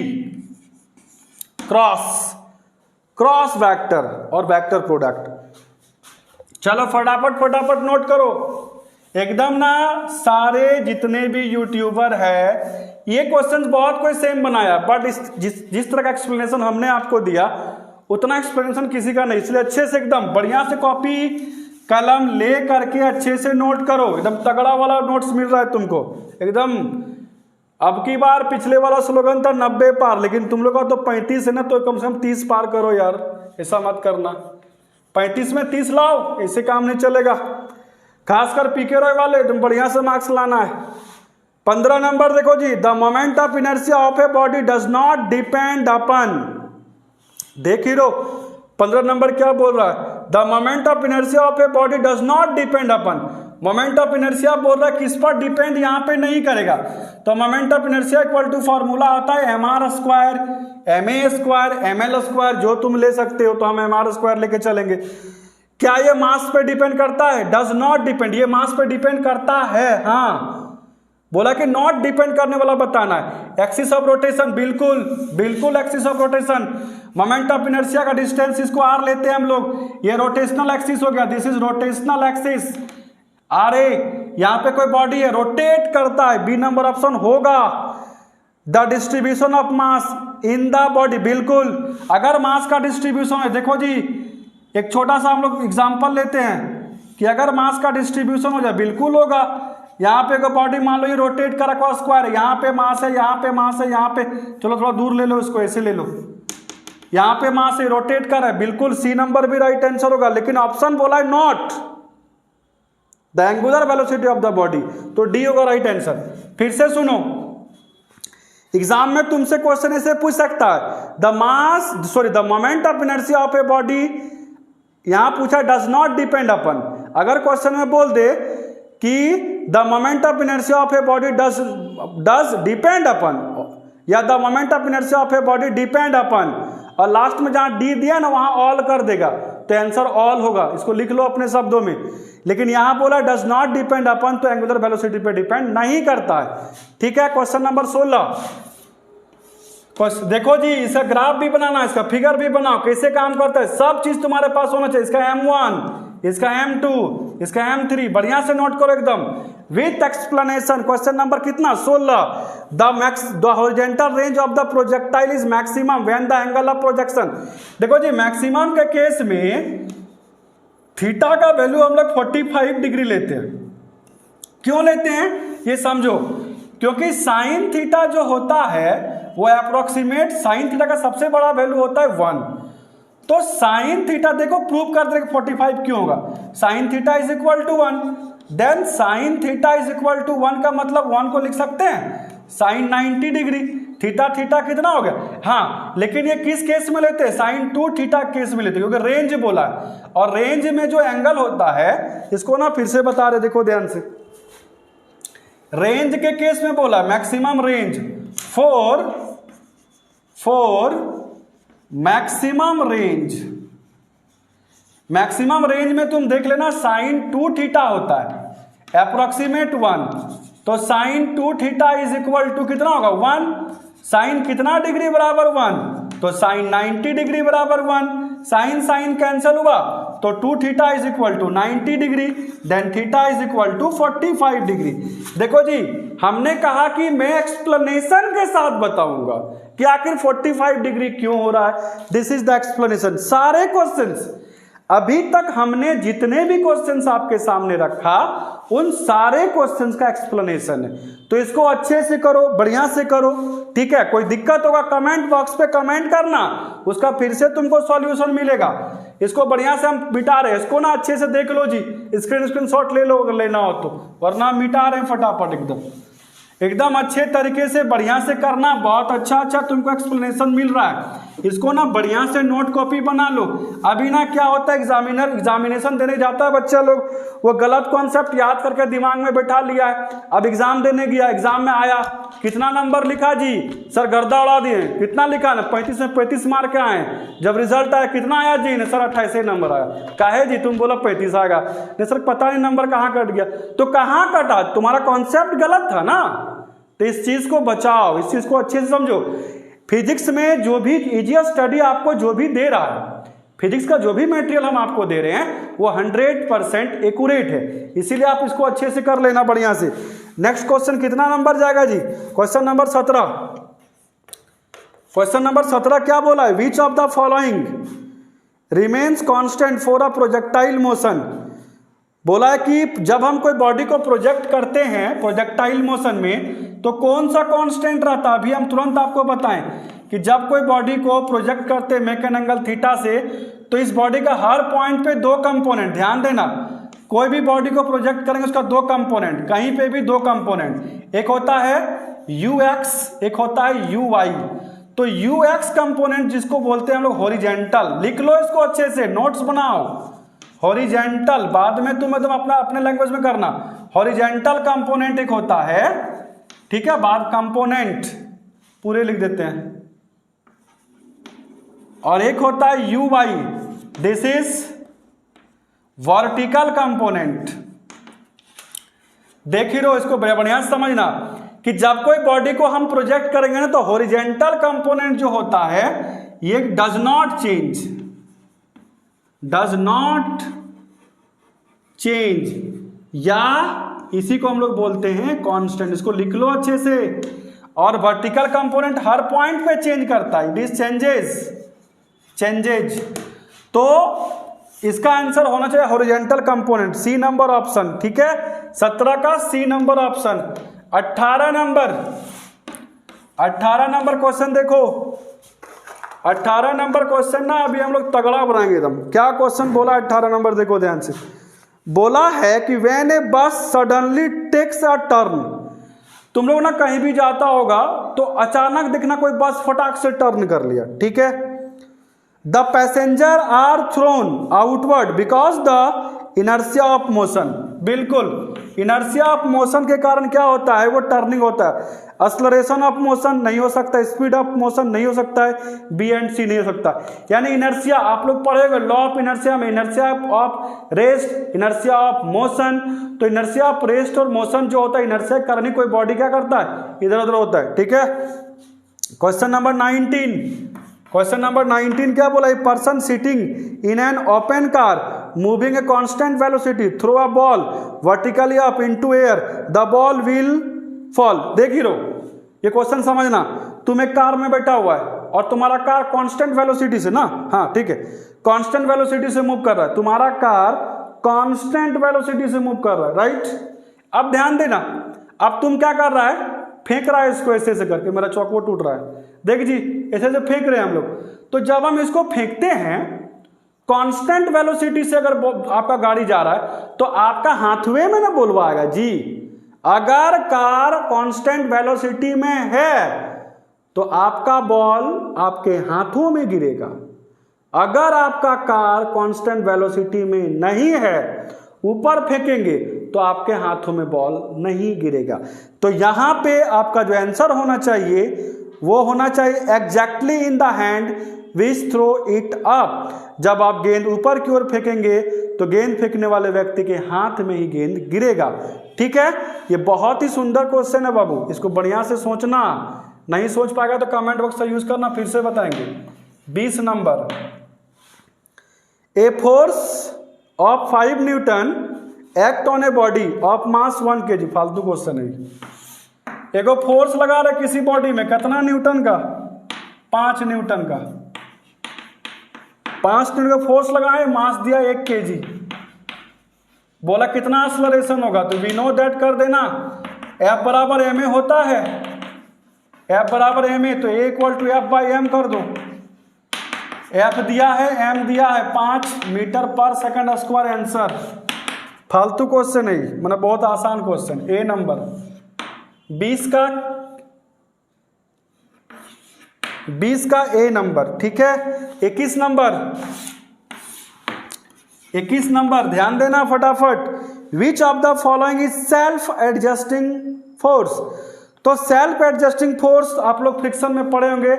cross vector और वेक्टर प्रोडक्ट। चलो फटाफट फटाफट नोट करो एकदम ना, सारे जितने भी यूट्यूबर है ये क्वेश्चंस बहुत कोई सेम बनाया, बट जिस तरह का एक्सप्लेनेशन हमने आपको दिया उतना एक्सप्लेनेशन किसी का नहीं, इसलिए अच्छे से एकदम बढ़िया से कॉपी कलम ले करके अच्छे से नोट करो। एकदम तगड़ा वाला नोट्स मिल रहा है तुमको एकदम। अब की बार पिछले वाला स्लोगन था 90 पार, लेकिन तुम लोग का तो 35 है ना, तो कम से कम 30 पार करो यार, ऐसा मत करना। 35 में 30 लाओ, ऐसे काम नहीं चलेगा। खासकर पीके रॉय वाले तुम बढ़िया से मार्क्स लाना है। 15 नंबर देखो जी, the moment of inertia of a body does not depend upon. देख हीरो 15 नंबर क्या बोल रहा है, the moment of inertia of a body does not depend upon. Moment of inertia बोल रहा है किस पर डिपेंड यहाँ पे नहीं करेगा। तो moment of inertia equal to formula आता है M R square, M A square, M L square, जो तुम ले सकते हो, तो हम एम आर स्क्वायर लेके चलेंगे। क्या ये मास पे डिपेंड करता है, डज नॉट डिपेंड, ये मास पे डिपेंड करता है। हाँ बोला कि नॉट डिपेंड करने वाला बताना है। एक्सिस ऑफ रोटेशन, बिल्कुल बिल्कुल axis of rotation. Moment of inertia का डिस्टेंस इसको आर लेते हैं हम लोग, ये रोटेशनल एक्सिस हो गया, this is rotational axis. R A, यहां पे कोई बॉडी है रोटेट करता है, बी नंबर ऑप्शन होगा। The distribution of mass in the body, बिल्कुल अगर मास का डिस्ट्रीब्यूशन है, देखो जी एक छोटा सा हम लोग एग्जांपल लेते हैं कि अगर मास का डिस्ट्रीब्यूशन हो जाए, बिल्कुल होगा। यहाँ पे कोई बॉडी मान लो ये रोटेट कर रखा स्क्वायर है, यहाँ पे मास है, यहाँ पे मास है, यहाँ पे, चलो थोड़ा दूर ले लो इसको, ऐसे ले लो, यहाँ पे मास है रोटेट कर रहा है, बिल्कुल सी नंबर भी राइट आंसर होगा। लेकिन ऑप्शन बोला है not the angular velocity of the body, तो डी होगा राइट आंसर। फिर से सुनो, एग्जाम में तुमसे क्वेश्चन ऐसे पूछ सकता है, the moment of inertia of a body यहां पूछा डज नॉट डिपेंड अपन, अगर क्वेश्चन में बोल दे कि the moment of inertia of a body does depend upon, या the moment of inertia of a body depend upon, और लास्ट में जहां डी दिया ना वहां ऑल कर देगा, तो आंसर ऑल होगा, इसको लिख लो अपने शब्दों में। लेकिन यहां बोला डज नॉट डिपेंड अपन, तो एंगुलर वेलोसिटी पे डिपेंड नहीं करता है। ठीक है, क्वेश्चन नंबर 16। देखो जी, इसका ग्राफ भी बनाना, इसका फिगर भी बनाओ, कैसे काम करता है, सब चीज तुम्हारे पास होना चाहिए। इसका M1, इसका M2, इसका M3, बढ़िया से नोट करो एकदम विथ एक्सप्लेनेशन। क्वेश्चन नंबर कितना, 16। The horizontal range of the projectile is maximum when the angle of projection. देखो जी, मैक्सिमम के केस में थीटा का वैल्यू हम लोग 45 डिग्री लेते हैं। क्यों लेते हैं ये समझो, क्योंकि साइन थीटा जो होता है वो अप्रोक्सीमेट, साइन थीटा का सबसे बड़ा वैल्यू होता है 1। तो साइन थीटा देखो प्रूव कर दे 45 क्यों होगा, sine theta is equal to 1, then sine theta is equal to 1 का मतलब 1 को लिख सकते हैं साइन 90 डिग्री। थीटा थीटा कितना हो गया, हाँ, लेकिन ये किस केस में लेते हैं, साइन 2 थीटा केस में लेते हैं, क्योंकि रेंज बोला है, और रेंज में जो एंगल होता है, इसको ना फिर से बता रहे, देखो ध्यान से, रेंज के केस में बोला maximum range for maximum range, maximum range में तुम देख लेना साइन 2 थीटा होता है अप्रोक्सीमेट 1, तो sine 2 theta is equal to कितना होगा 1, साइन कितना डिग्री बराबर 1, तो साइन 90 डिग्री बराबर 1, साइन साइन कैंसिल हुआ, तो 2 theta is equal to 90 degree, then theta is equal to 45 degree. देखो जी, हमने कहा कि मैं एक्सप्लेनेशन के साथ बताऊंगा कि आखिर 45 डिग्री क्यों हो रहा है। This is the explanation. सारे क्वेश्चंस अभी तक हमने जितने भी क्वेश्चंस आपके सामने रखा, उन सारे क्वेश्चंस का एक्सप्लेनेशन है, तो इसको अच्छे से करो, बढ़िया से करो। ठीक है, कोई दिक्कत होगा कमेंट बॉक्स पे कमेंट करना, उसका फिर से तुमको सॉल्यूशन मिलेगा। इसको बढ़िया से हम मिटा रहे हैं, इसको ना अच्छे से देख लो जी, स्क्रीनशॉट ले लो अगर लेना हो तो, वरना मिटा रहे हैं फटाफट एकदम अच्छे तरीके से बढ़िया से करना। बहुत अच्छा तुमको एक्सप्लेनेशन मिल रहा है, इसको ना बढ़िया से नोट कॉपी बना लो। अभी ना क्या होता है, एग्जामिनेशन देने जाता है बच्चा लोग, वो गलत कॉन्सेप्ट याद करके दिमाग में बैठा लिया है, अब एग्जाम देने गया, एग्जाम में आया, कितना नंबर लिखा जी, सर गर्दा उड़ा दिए, कितना लिखा ना 35 में 35 मार्क आए, जब रिजल्ट आया कितना आया जी, ने सर 28 नंबर आया, काहे जी तुम बोला 35 आएगा, नहीं सर पता नहीं नंबर कहाँ कट गया, तो कहाँ कटा, तुम्हारा कॉन्सेप्ट गलत था ना। तो इस चीज को बचाओ, इस चीज को अच्छे से समझो। फिजिक्स में जो भी इजिएस्ट स्टडी आपको जो भी दे रहा है, फिजिक्स का जो भी मटेरियल हम आपको दे रहे हैं वो 100% एक्यूरेट है, इसीलिए आप इसको अच्छे से कर लेना बढ़िया से। नेक्स्ट क्वेश्चन कितना नंबर जाएगा जी, क्वेश्चन नंबर 17। क्वेश्चन नंबर 17 क्या बोला है, which of the following remains constant for a projectile motion. बोला है कि जब हम कोई बॉडी को प्रोजेक्ट करते हैं प्रोजेक्टाइल मोशन में, तो कौन सा कांस्टेंट रहता है। अभी हम तुरंत आपको बताएं कि जब कोई बॉडी को प्रोजेक्ट करते हैं मेक एन एंगल थीटा से, तो इस बॉडी का हर पॉइंट पे 2 कंपोनेंट, ध्यान देना, कोई भी बॉडी को प्रोजेक्ट करेंगे उसका 2 कंपोनेंट, कहीं पे भी 2 कंपोनेंट, एक होता है ux, एक होता है uy। तो ux कंपोनेंट जिसको बोलते हैं हम लोग हॉरिजॉन्टल, लिख लो इसको अच्छे से, नोट्स बनाओ, हॉरिजॉन्टल, बाद में तुम अपने लैंग्वेज में करना। हॉरिजॉन्टल कंपोनेंट एक होता है, ठीक है, बाद कंपोनेंट पूरे लिख देते हैं, और एक होता है uy, this is vertical component. देख ही रहो, इसको बढ़िया से समझना कि जब कोई बॉडी को हम प्रोजेक्ट करेंगे ना, तो हॉरिजॉन्टल कंपोनेंट जो होता है ये does not change, does not change, या इसी को हम लोग बोलते हैं कांस्टेंट, इसको लिख लो अच्छे से। और वर्टिकल कंपोनेंट हर पॉइंट पे चेंज करता है, इट इज चेंजेज। तो इसका आंसर होना चाहिए horizontal component, C number option. ठीक है, 17 का C number option. 18 number question देखो, 18 नंबर क्वेश्चन ना अभी हम लोग तगड़ा बनाएंगे एकदम। क्या क्वेश्चन बोला 18 नंबर, देखो ध्यान से। बोला है कि व्हेन ए बस सडनली टेक्स अ टर्न, तुम लोग ना कहीं भी जाता होगा तो अचानक देखना कोई बस फटाक से टर्न कर लिया, ठीक है, the passenger are thrown outward because the inertia of motion. बिल्कुल, इनर्शिया ऑफ मोशन के कारण क्या होता है, वो टर्निंग होता है। एक्सलरेशन ऑफ मोशन नहीं हो सकता, स्पीड ऑफ मोशन नहीं हो सकता है, बी एंड सी नहीं हो सकता। यानी इनर्शिया आप लोग पढ़ेंगे लॉ ऑफ इनर्शिया में, inertia of rest, inertia of motion. तो इनर्शिया ऑफ रेस्ट और मोशन जो होता है, इनर्शिया के कारण ही कोई बॉडी क्या करता है, इधर उधर होता है। ठीक है, क्वेश्चन नंबर 19, क्वेश्चन नंबर 19 क्या बोला, a person sitting in an open car moving a constant velocity through a ball vertically up into air, the ball will fall. देख ही लो, ये क्वेश्चन समझना। तुम एक कार में बैठा हुआ है और तुम्हारा कार कांस्टेंट वेलोसिटी से ना, हाँ ठीक है, कांस्टेंट वेलोसिटी से मूव कर रहा है, तुम्हारा कार कांस्टेंट वेलोसिटी से मूव कर रहा है, राइट। अब ध्यान देना, अब तुम क्या कर रहा है, फेंक रहा है इसको ऐसे ऐसे करके, मेरा चौकोर टूट रहा है, देख जी ऐसे ऐसे फेंक रहे हैं हम लोग। तो जब हम इसको फेंकते हैं कांस्टेंट वेलोसिटी से, अगर आपका गाड़ी जा रहा है तो आपका हाथवे में ना बोलवा आएगा जी। अगर कार कांस्टेंट वेलोसिटी में है तो आपका बॉल आपके हाथों में गिरेगा। अगर आपका कार कांस्टेंट वेलोसिटी में नहीं है, ऊपर फेंकेंगे तो आपके हाथों में बॉल नहीं गिरेगा। तो यहां पे आपका जो आंसर होना चाहिए वो होना चाहिए exactly in the hand which throw it up. जब आप गेंद ऊपर की ओर फेंकेंगे तो गेंद फेंकने वाले व्यक्ति के हाथ में ही गेंद गिरेगा। ठीक है, ये बहुत ही सुंदर क्वेश्चन है बाबू, इसको बढ़िया से सोचना। नहीं सोच पाएगा तो कमेंट बॉक्स का यूज करना, फिर से बताएंगे। 20 number, a force of 5 Newton act on a body of mass 1 kg। फालतू क्वेश्चन है। एगो फोर्स लगा रहे किसी बॉडी में, कितना न्यूटन का, 5 न्यूटन का। 5 न्यूटन का फोर्स लगाए, मास दिया 1 kg, बोला कितना एक्सेलरेशन होगा, तो वी नो दैट कर देना, F बराबर ma होता है, F बराबर ma, तो A equal to F by M कर दो। F दिया है, m दिया है, 5 metre per second square answer. फालतू क्वेश्चन है, मतलब बहुत आसान क्वेश्चन। ए नंबर 20 का ए नंबर। ठीक है, 21 नंबर ध्यान देना फटाफट। विच of the following is self adjusting force. तो सेल्फ एडजस्टिंग फोर्स आप लोग फ्रिक्शन में पढ़े होंगे,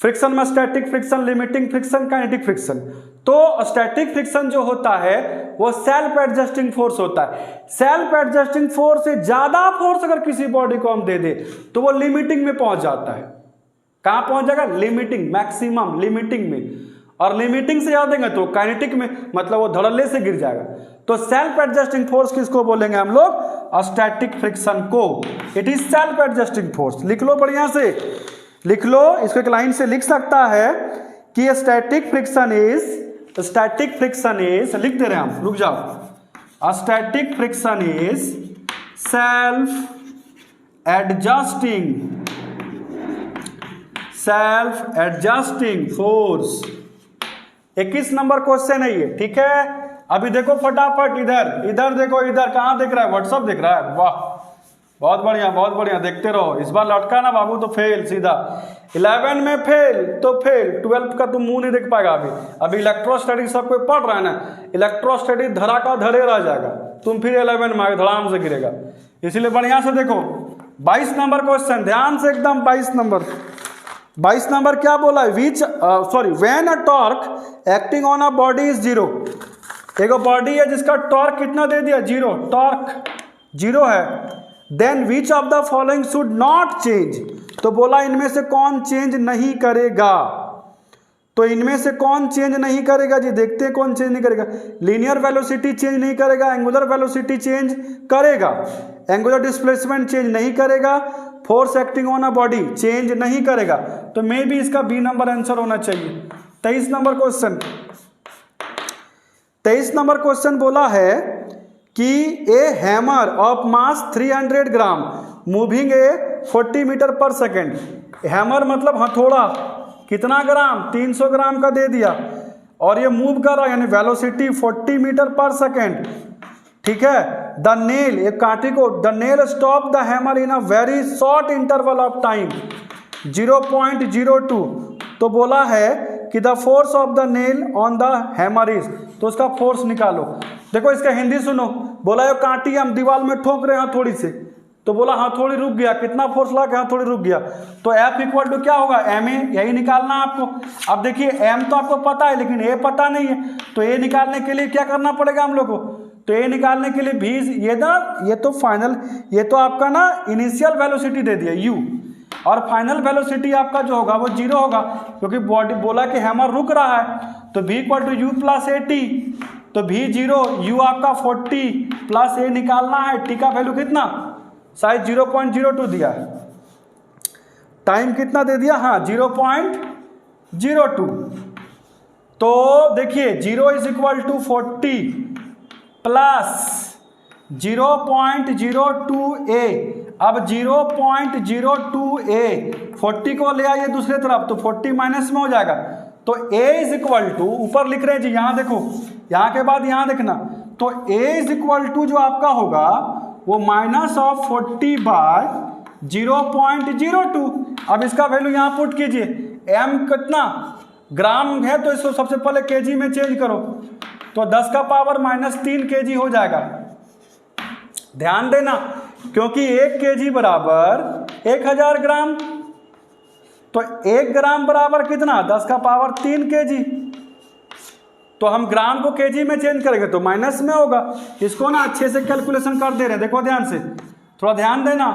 फ्रिक्शन में static friction, limiting friction, kinetic friction. तो स्टैटिक फ्रिक्शन जो होता है वो सेल्फ एडजस्टिंग फोर्स होता है। सेल्फ एडजस्टिंग फोर्स से ज्यादा फोर्स अगर किसी बॉडी को हम दे दे तो वो लिमिटिंग में पहुंच जाता है। कहां पहुंच जाएगा, लिमिटिंग, मैक्सिमम लिमिटिंग में। और लिमिटिंग से ज्यादा देंगे तो काइनेटिक में, मतलब वो धड़ल्ले से गिर जाएगा। तो सेल्फ एडजस्टिंग फोर्स किसको बोलेंगे हम लोग, स्टैटिक फ्रिक्शन को। It is self adjusting force. लिख लो बढ़िया से, लिख लो, इसको एक लाइन से लिख सकता है कि स्टैटिक फ्रिक्शन इज, लिख दे रहे हैं हम, रुक जाओ। Static friction is self adjusting force. 21 number question है ये। ठीक है, अभी देखो फटाफट, इधर देखो, इधर कहां देख रहा है, व्हाट्सअप देख रहा है, वाह बहुत बढ़िया, देखते रहो। इस बार लटका ना बाबू तो फेल सीधा। 11 में फेल तो फेल, 12 का तुम मुंह नहीं देख पाएगा। अभी इलेक्ट्रोस्टैटिक सब कोई पढ़ रहा है ना, इलेक्ट्रोस्टैटिक धरा का धरे रह जाएगा, तुम फिर 11 में आगे धड़ाम से गिरेगा। इसलिए बढ़िया से देखो। 22 नंबर क्वेश्चन, ध्यान से एकदम। 22 नंबर क्या बोला है, when a torque acting on a body is 0। एक बॉडी है जिसका टॉर्क कितना दे दिया, 0, टॉर्क 0 है। Then which of the following should not change. तो बोला इनमें से कौन चेंज नहीं करेगा। तो इनमें से कौन चेंज नहीं करेगा जी, देखते हैं कौन चेंज नहीं करेगा। लीनियर वेलोसिटी चेंज नहीं करेगा, एंगुलर वेलोसिटी चेंज करेगा, एंगुलर डिस्प्लेसमेंट चेंज नहीं करेगा, force acting on a body change नहीं करेगा। तो मे बी इसका बी नंबर आंसर होना चाहिए। 23 नंबर क्वेश्चन बोला है कि A hammer of mass 300 gram moving a 40 metre per second. Hammer मतलब हथौड़ा, कितना ग्राम, 300 ग्राम का दे दिया, और ये मूव कर रहा है, यानी वेलोसिटी 40 मीटर पर सेकेंड। ठीक है, द नेल, एक कांटे को, the nail stop the hammer in a very short interval of time 0.02। तो बोला है कि the force of the nail on the hammer is, तो उसका फोर्स निकालो। देखो इसका हिंदी सुनो, बोला ये कांटी हम दीवार में ठोक रहे हैं हथौड़ी से, तो बोला हथौड़ी रुक गया, कितना फोर्स लगा के हथौड़ी रुक गया, तो F इक्वल टू क्या होगा, एम ए, यही निकालना है आपको। अब देखिए M तो आपको पता है लेकिन A पता नहीं है, तो A निकालने के लिए क्या करना पड़ेगा हम लोग को, तो A निकालने के लिए भी ये तो फाइनल, ये तो आपका ना इनिशियल वेलोसिटी दे दिया U, और फाइनल वेलोसिटी आपका जो होगा वो 0 होगा, क्योंकि बॉडी बोला कि हैमर रुक रहा है, तो V equal to U plus AT, तो V 0, U आपका 40 प्लस A निकालना है, T का वैल्यू कितना, शायद 0.02 दिया है, टाइम कितना दे दिया, हाँ 0.02, तो देखिए 0 is equal to 40 plus 0.02A, अब 0.02A 40 को ले आइए दूसरे तरफ, तो 40 माइनस में हो जाएगा, तो A इज इक्वल टू, ऊपर लिख रहे हैं जी, यहाँ देखो, यहाँ के बाद यहाँ देखना, तो A इज इक्वल टू जो आपका होगा वो माइनस ऑफ 40 बाय 0.02। अब इसका वैल्यू यहाँ पुट कीजिए, M कितना ग्राम है, तो इसको सबसे पहले केजी में चेंज करो, तो 10 का पावर माइनस 3 kg हो जाएगा। ध्यान देना, क्योंकि 1 kg बराबर 1000 ग्राम, तो 1 ग्राम बराबर कितना, 10 का पावर 3 kg, तो हम ग्राम को केजी में चेंज करेंगे तो माइनस में होगा। इसको ना अच्छे से कैलकुलेशन कर दे रहे हैं, देखो ध्यान से, थोड़ा ध्यान देना,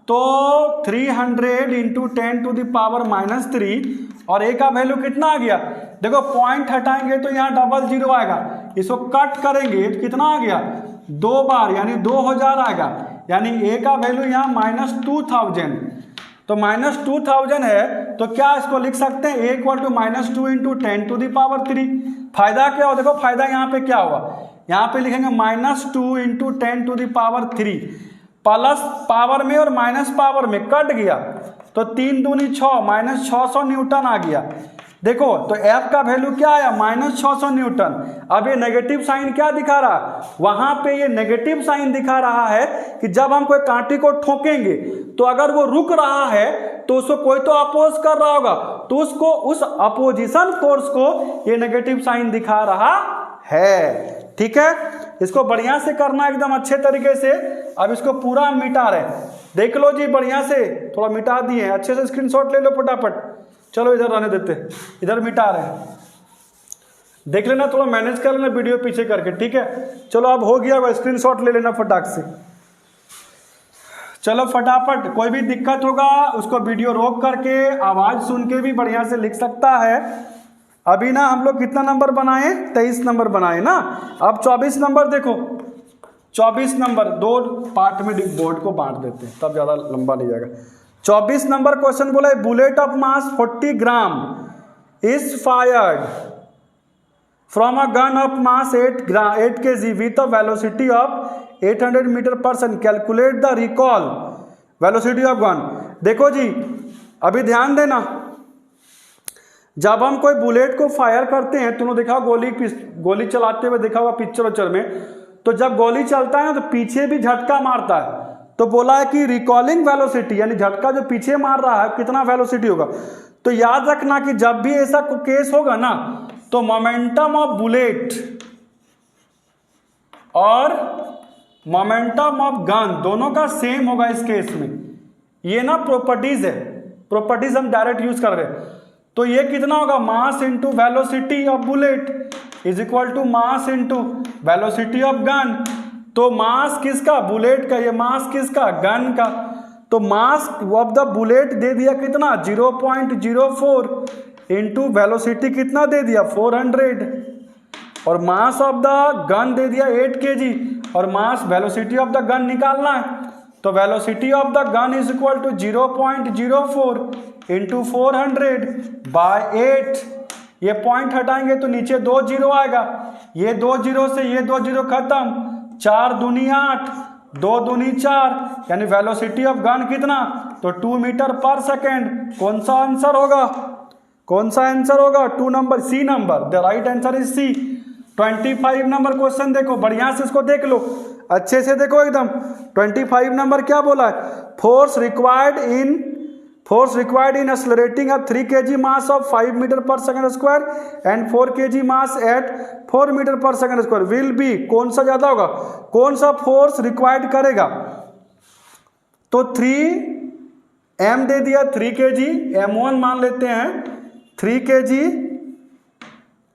तो 300 into 10 to the power minus 3, और A का वैल्यू कितना आ गया, देखो पॉइंट हटाएंगे तो यहाँ 00 आएगा, इसको कट करेंगे तो कितना आ गया, 2 बार यानी 2000 आएगा, यानी A का वैल्यू यहाँ -2000, तो -2000 है, तो क्या इसको लिख सकते हैं, A equal to -2 into 10 to the power 3। फायदा क्या हो, देखो फायदा यहाँ पे क्या होगा, यहाँ पे लिखेंगे -2 into 10 to the power 3, plus power में और माइनस पावर में कट गया, तो 3 दूनी 6, -600 न्यूटन आ गया। देखो तो F का वैल्यू क्या आया, -600 न्यूटन। अब ये नेगेटिव साइन क्या दिखा रहा है, वहां पे ये नेगेटिव साइन दिखा रहा है कि जब हम कोई कांटे को ठोकेंगे तो अगर वो रुक रहा है तो उसको कोई तो अपोज कर रहा होगा, तो उसको उस अपोजिशन फोर्स को ये नेगेटिव साइन दिखा रहा है। ठीक है, इसको बढ़िया से करना एकदम अच्छे तरीके से। अब इसको पूरा मिटा रहे हैं, देख लो जी, बढ़िया से थोड़ा मिटा दिए, अच्छे से स्क्रीनशॉट ले लो फटाफट। चलो इधर रहने देते, इधर मिटा रहे हैं, देख लेना, थोड़ा मैनेज कर लेना वीडियो पीछे करके। ठीक है, चलो अब हो गया, स्क्रीनशॉट ले लेना फटाक से। चलो फटाफट, कोई भी दिक्कत होगा उसको वीडियो रोक करके आवाज सुन के भी बढ़िया से लिख सकता है। अभी ना हम लोग कितना नंबर बनाए, 23 नंबर बनाए ना। अब 24 नंबर देखो, 24 नंबर 2 पार्ट में बोर्ड को बांट देते हैं, तब ज्यादा लंबा नहीं जाएगा। 24 नंबर क्वेश्चन बोला है, bullet of mass 40 gram is fired from a gun of mass 8 kg with a velocity of 800 meter per second, calculate the recoil velocity of gun. देखो जी, अभी ध्यान देना, जब हम कोई बुलेट को फायर करते हैं, तुमने देखा गोली चलाते हुए देखा होगा पिक्चर में, तो जब गोली चलता है ना तो पीछे भी झटका मारता है, तो बोला है कि रिकॉलिंग वेलोसिटी यानी झटका जो पीछे मार रहा है कितना वेलोसिटी होगा। तो याद रखना कि जब भी ऐसा केस होगा ना, तो मोमेंटम ऑफ बुलेट और मोमेंटम ऑफ गन दोनों का सेम होगा इस केस में। ये ना प्रॉपर्टीज है, प्रॉपर्टीज हम डायरेक्ट यूज कर रहे हैं। तो ये कितना होगा, mass into velocity of bullet is equal to mass into velocity of gun. तो मास किसका, बुलेट का, ये मास किसका, गन का। तो मास ऑफ द बुलेट दे दिया कितना, 0.04 इंटू वेलोसिटी कितना दे दिया, 400, और मास ऑफ द गन दे दिया 8 kg, और mass velocity of the gun निकालना है। तो velocity of the gun is equal to 0.04 into 400 by 8। ये पॉइंट हटाएंगे तो नीचे 2 0 आएगा, ये 2 0 से ये 2 0 खत्म, 4 दूनी 8, 2 दूनी 4, यानी वेलोसिटी ऑफ गन कितना, तो 2 मीटर पर सेकेंड। कौन सा आंसर होगा, कौन सा आंसर होगा, 2 number, C number, the right answer is C. 25 number question देखो, बढ़िया से इसको देख लो, अच्छे से देखो एकदम। 25 नंबर क्या बोला है, force required in force required in accelerating a 3 kg mass of 5 meter per second square and 4 kg mass at 4 meter per second square will be, कौन सा ज्यादा होगा, कौन सा फोर्स रिक्वायर्ड करेगा, तो 3m दे दिया 3 kg, m1 मान लेते हैं 3 kg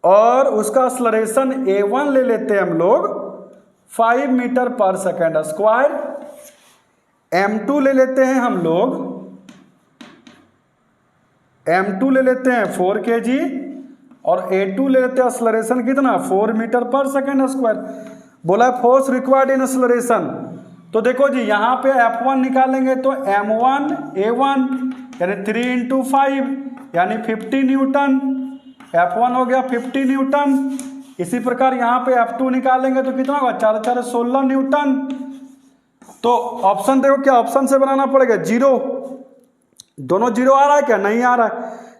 और उसका एक्सेलरेशन a1 ले लेते हैं हम लोग 5 metre per second square, m2 ले लेते हैं हम लोग, m2 ले लेते हैं 4 kg और a2 ले लेते हैं एक्सेलरेशन कितना 4 मीटर पर सेकेंड स्क्वायर। बोला है फोर्स रिक्वायर्ड इन एक्सेलरेशन, तो देखो जी यहाँ पे F1 निकालेंगे तो m1 a1 यानी 3 इंटू 5 यानी 50 न्यूटन, F1 हो गया 50 न्यूटन। इसी प्रकार यहाँ पे F2 निकालेंगे तो कितना होगा 4 4 16 न्यूटन। तो ऑप्शन देखो क्या ऑप्शन से बनाना पड़ेगा, जीरो, दोनों जीरो आ रहा है क्या, नहीं आ रहा है,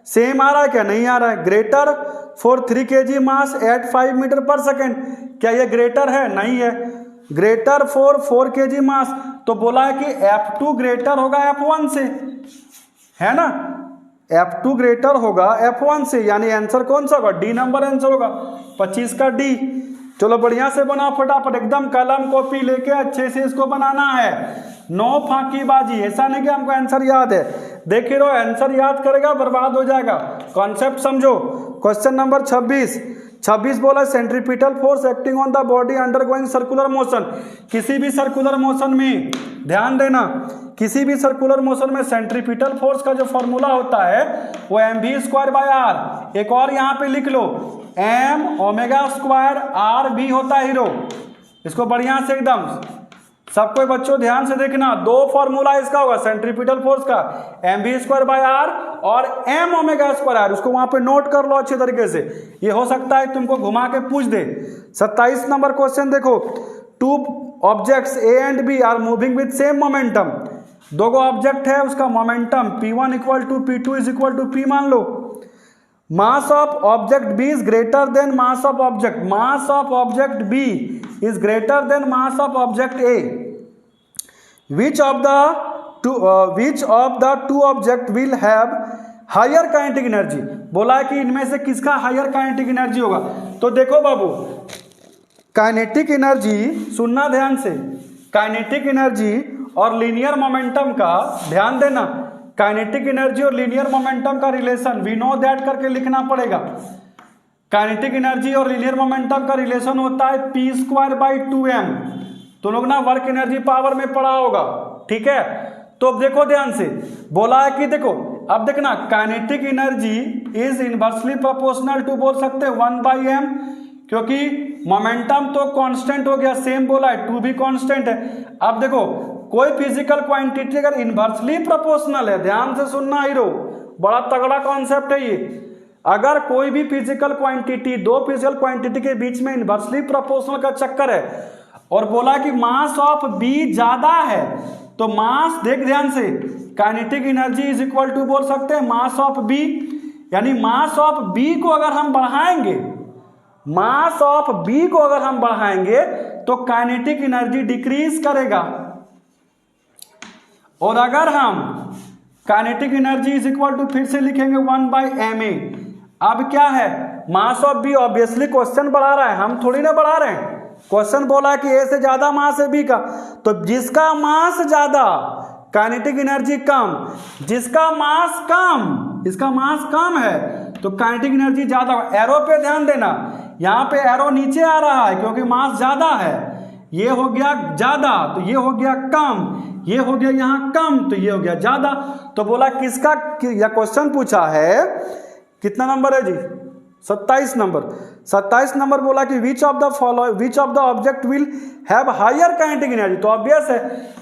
सेम आ रहा है क्या, नहीं आ रहा है, greater for 3 kg mass at 5 metre per second, क्या ये ग्रेटर है, नहीं है, ग्रेटर फॉर 4 kg मास, तो बोला है कि F2 ग्रेटर होगा F1 से, है ना, F2 ग्रेटर होगा F1 से, यानी आंसर कौन सा होगा, डी नंबर आंसर होगा 25 का डी। चलो बढ़िया से बनाओ फटाफट, एकदम कलम कॉपी लेके अच्छे से इसको बनाना है, नो फांकीबाजी, ऐसा नहीं कि हमको आंसर याद है, देखिए रहो आंसर याद करेगा बर्बाद हो जाएगा, कॉन्सेप्ट समझो। क्वेश्चन नंबर 26 बोला centripetal force acting on the body undergoing circular motion, किसी भी सर्कुलर मोशन में ध्यान देना, किसी भी सर्कुलर मोशन में सेंट्रीपिटल फोर्स का जो फॉर्मूला होता है वो mv²/r, एक और यहाँ पे लिख लो m⍵²r भी होता है हीरो, इसको बढ़िया से एकदम सबको बच्चों ध्यान से देखना, दो फॉर्मूला इसका होगा सेंट्रीपिटल फोर्स का mv²/r और m⍵²r, उसको वहां पे नोट कर लो अच्छे तरीके से, ये हो सकता है तुमको घुमा के पूछ दे। 27 नंबर क्वेश्चन देखो, two objects A and B are moving with same momentum, दो गो ऑब्जेक्ट है उसका मोमेंटम p1 = p2 = p मान लो, mass of object B is greater than mass of object, mass of object B is greater than mass of object A, which of the two object will have higher kinetic energy, बोला है कि इनमें से किसका higher kinetic energy होगा। तो देखो बाबू kinetic energy, सुनना ध्यान से, काइनेटिक एनर्जी और लीनियर मोमेंटम का ध्यान देना, काइनेटिक एनर्जी और लीनियर मोमेंटम का रिलेशन वी नो दैट करके लिखना पड़ेगा। काइनेटिक एनर्जी और लीनियर मोमेंटम का रिलेशन होता है p²/2m, तो लोग ना वर्क एनर्जी पावर में पढ़ा होगा, ठीक है। तो अब देखो ध्यान से, बोला है कि देखो अब देखना kinetic energy is inversely proportional to, बोल सकते हैं 1/m, क्योंकि मोमेंटम तो कांस्टेंट हो गया, सेम बोला है, 2 भी कांस्टेंट है। अब देखो कोई फिजिकल क्वांटिटी अगर इनवर्सली प्रोपोर्शनल है, ध्यान से सुनना हीरो, बड़ा तगड़ा कॉन्सेप्ट है ये, अगर कोई भी फिजिकल क्वांटिटी, दो फिजिकल क्वांटिटी के बीच में इनवर्सली प्रोपोर्शनल का चक्कर है और बोला कि मास ऑफ बी ज्यादा है, तो मास देख ध्यान से, kinetic energy is equal to बोल सकते हैं मास ऑफ बी, यानी मास ऑफ बी को अगर हम बढ़ाएंगे, मास ऑफ बी को अगर हम बढ़ाएंगे तो काइनेटिक एनर्जी डिक्रीज करेगा, और अगर हम kinetic energy is equal to फिर से लिखेंगे 1/ma, अब क्या है mass of B, obviously question बढ़ा रहा है, हम थोड़ी ना बढ़ा रहे हैं, क्वेश्चन बोला है कि ए से ज्यादा मास है बी का, तो जिसका मास ज्यादा काइनेटिक एनर्जी कम, जिसका मास कम, इसका मास कम है तो काइनेटिक एनर्जी ज्यादा। एरो पे ध्यान देना, यहाँ पे एरो नीचे आ रहा है क्योंकि मास ज्यादा है, ये हो गया ज्यादा तो ये हो गया कम, ये हो गया यहाँ कम तो ये हो गया ज्यादा। तो बोला किसका, या क्वेश्चन पूछा है कितना नंबर है जी, 27 नंबर। 27 नंबर बोला कि which of the object will have higher kinetic energy, तो ऑब्वियस है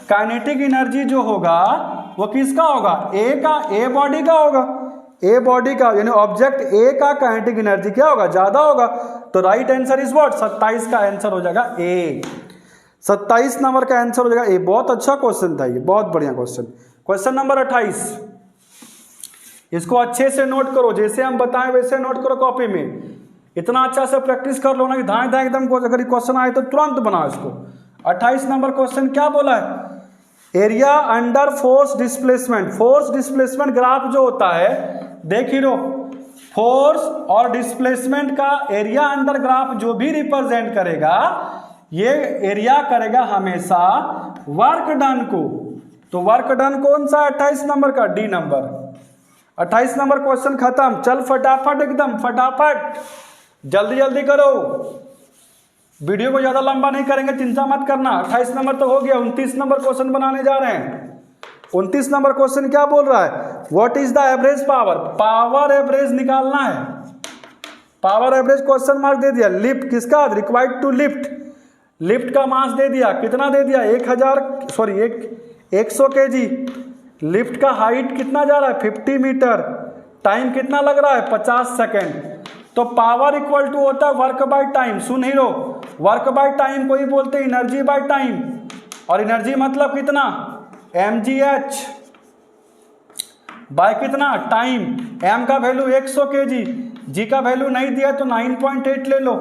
काइनेटिक एनर्जी जो होगा वो किसका होगा, ए का, ए बॉडी का होगा, ए बॉडी का, यानी ऑब्जेक्ट ए का काइनेटिक एनर्जी क्या होगा, ज्यादा होगा। तो राइट आंसर इज व्हाट, 27 का आंसर हो जाएगा ए, 27 नंबर का आंसर हो जाएगा ए। बहुत अच्छा क्वेश्चन था ये, बहुत बढ़िया क्वेश्चन। क्वेश्चन नंबर 28, इसको अच्छे से नोट करो, जैसे हम बताएं वैसे नोट करो कॉपी में, इतना अच्छा से प्रैक्टिस कर लो ना कि धाए धाए एकदम, अगर क्वेश्चन आए तो तुरंत बनाओ इसको। 28 नंबर क्वेश्चन क्या बोला है, area under force displacement. Force displacement graph जो होता है, देख ही लो, फोर्स और डिस्प्लेसमेंट का एरिया अंडर ग्राफ जो भी रिप्रेजेंट करेगा, ये एरिया करेगा हमेशा वर्क डन को। तो वर्क डन कौन सा? 28 नंबर का, डी नंबर। 28 नंबर क्वेश्चन खत्म। चल फटाफट, एकदम फटाफट, जल्दी जल्दी करो, वीडियो को ज्यादा लंबा नहीं करेंगे, चिंता मत करना। 28 नंबर तो हो गया। 29 नंबर क्वेश्चन बनाने जा रहे हैं। 29 नंबर क्वेश्चन क्या बोल रहा है? What is the average power? Power average निकालना है। पावर एवरेज क्वेश्चन मार्क दे दिया। लिफ्ट किसका? Required to lift. लिफ्ट का मास दे दिया, कितना दे दिया? 100 kg। लिफ्ट का हाइट कितना जा रहा है? 50 मीटर। टाइम कितना लग रहा है? 50 सेकेंड। तो पावर इक्वल टू होता है work by time. Soon he low, work by time को ही बोलते हैं एनर्जी बाय टाइम। और एनर्जी मतलब कितना? mgh बाय कितना? टाइम। m का वैल्यू 100 kg, g का वैल्यू नहीं दिया तो 9.8 ले लो।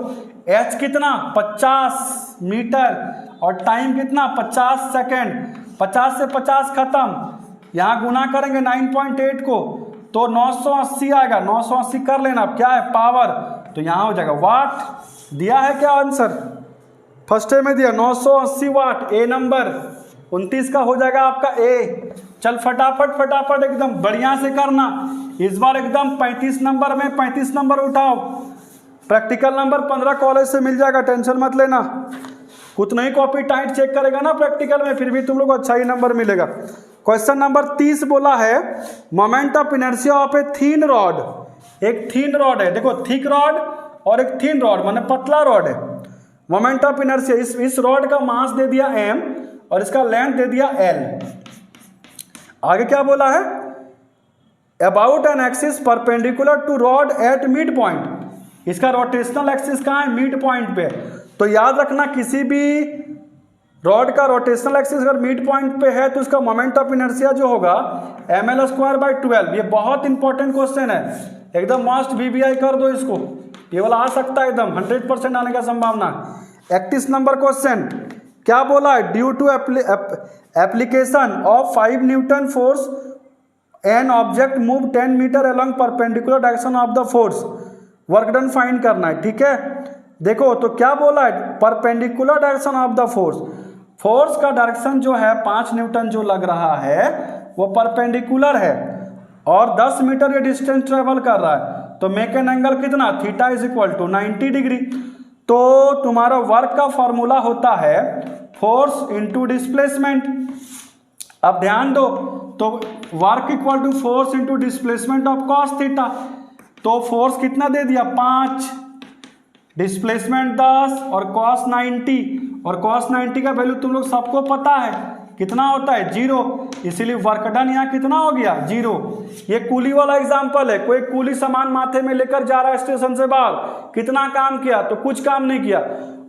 h कितना? 50 मीटर। और टाइम कितना? 50 सेकेंड। 50 से 50 खत्म, यहां गुना करेंगे 9.8 को तो 980 आएगा। 980 कर लेना। अब क्या है? पावर। तो यहां हो जाएगा वाट। दिया है क्या आंसर? फर्स्ट में दिया 980 वाट, ए नंबर। 29 का हो जाएगा आपका ए। चल फटाफट फटाफट एकदम बढ़िया से करना। इस बार एकदम 35 नंबर में 35 नंबर उठाओ। प्रैक्टिकल नंबर 15 कॉलेज से मिल जाएगा, टेंशन मत लेना। कुछ नहीं, कॉपी टाइट चेक करेगा ना प्रैक्टिकल में, फिर भी तुम लोग को अच्छा ही नंबर मिलेगा। क्वेश्चन नंबर 30 बोला है moment of inertia of A thin rod. एक थीन रॉड है, देखो, थिक रॉड और एक थीन रॉड, माने पतला रॉड है। मोमेंट ऑफ इनर्शिया, इस रॉड का मास दे दिया m और इसका लेंथ दे दिया l। आगे क्या बोला है? About an axis perpendicular to rod at mid point. इसका रोटेशनल एक्सिस कहाँ है? मिड पॉइंट पे। तो याद रखना, किसी भी रॉड का रोटेशनल एक्सिस अगर मिड पॉइंट पे है तो इसका मोमेंट ऑफ इनर्शिया जो होगा ml²/12। ये बहुत इंपॉर्टेंट क्वेश्चन है, एकदम मस्ट VBI कर दो इसको, ये वाला आ सकता है एकदम 100% आने का संभावना। 31 नंबर क्वेश्चन क्या बोला है? Due to application of 5 newton force an object move 10 metre along perpendicular direction of the force, work done find करना है। ठीक है, देखो तो क्या बोला है? Perpendicular direction of the force. Force का डायरेक्शन जो है 5 न्यूटन जो लग रहा है वो परपेंडिकुलर है और 10 मीटर ये डिस्टेंस ट्रेवल कर रहा है। तो मेक एन एंगल कितना? Theta is equal to 90 degree. तो तुम्हारा वर्क का फॉर्मूला होता है फोर्स इंटू डिस्प्लेसमेंट। अब ध्यान दो, तो work equal to force into displacement of cos theta. तो फोर्स कितना दे दिया? 5, डिस्प्लेसमेंट 10 और कॉस 90। और कॉस 90 का वैल्यू तुम लोग सबको पता है कितना होता है? 0। इसीलिए वर्क डन यहाँ कितना हो गया? 0। ये कूली वाला एग्जांपल है। कोई कूली सामान माथे में लेकर जा रहा है स्टेशन से बाहर, कितना काम किया? तो कुछ काम नहीं किया।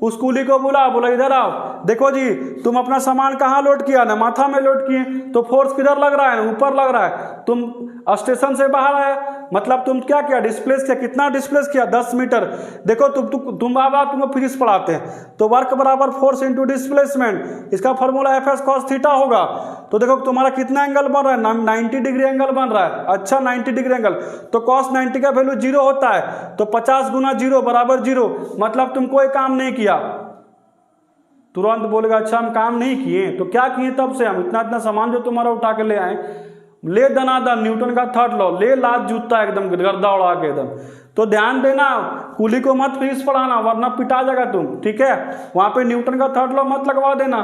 उस कूली को बोला इधर आओ, देखो जी तुम अपना सामान कहाँ लोड किया? ना माथा में लोड किए, तो फोर्स किधर लग रहा है? ऊपर लग रहा है। तुम स्टेशन से बाहर आया, मतलब तुम क्या किया? डिस्प्लेस किया। कितना डिस्प्लेस किया? 10 मीटर। देखो तुम बाबा तुमको फिजिक्स पढ़ाते हैं, तो वर्क बराबर फोर्स इंटू डिस्प्लेसमेंट, इसका फॉर्मूला एफ कॉस थीटा होगा। तो देखो तुम्हारा कितना एंगल बन रहा है? 90 डिग्री एंगल बन रहा है। अच्छा, 90 डिग्री एंगल, तो कॉस 90 का वैल्यू 0 होता है। तो 50 गुना 0 बराबर 0, मतलब तुम कोई काम नहीं किया। तुरंत बोलेगा अच्छा हम काम नहीं किए, तो क्या किए तब से? हम इतना सामान जो तुम्हारा उठा के ले आए, ले दनादन न्यूटन का थर्ड लॉ, ले लात जूता एकदम गर्दा उड़ा के एकदम। तो ध्यान देना, कूली को मत फिजिक्स पढ़ाना वरना पिटा जाएगा तुम। ठीक है, वहां पे न्यूटन का थर्ड लॉ मत लगवा देना।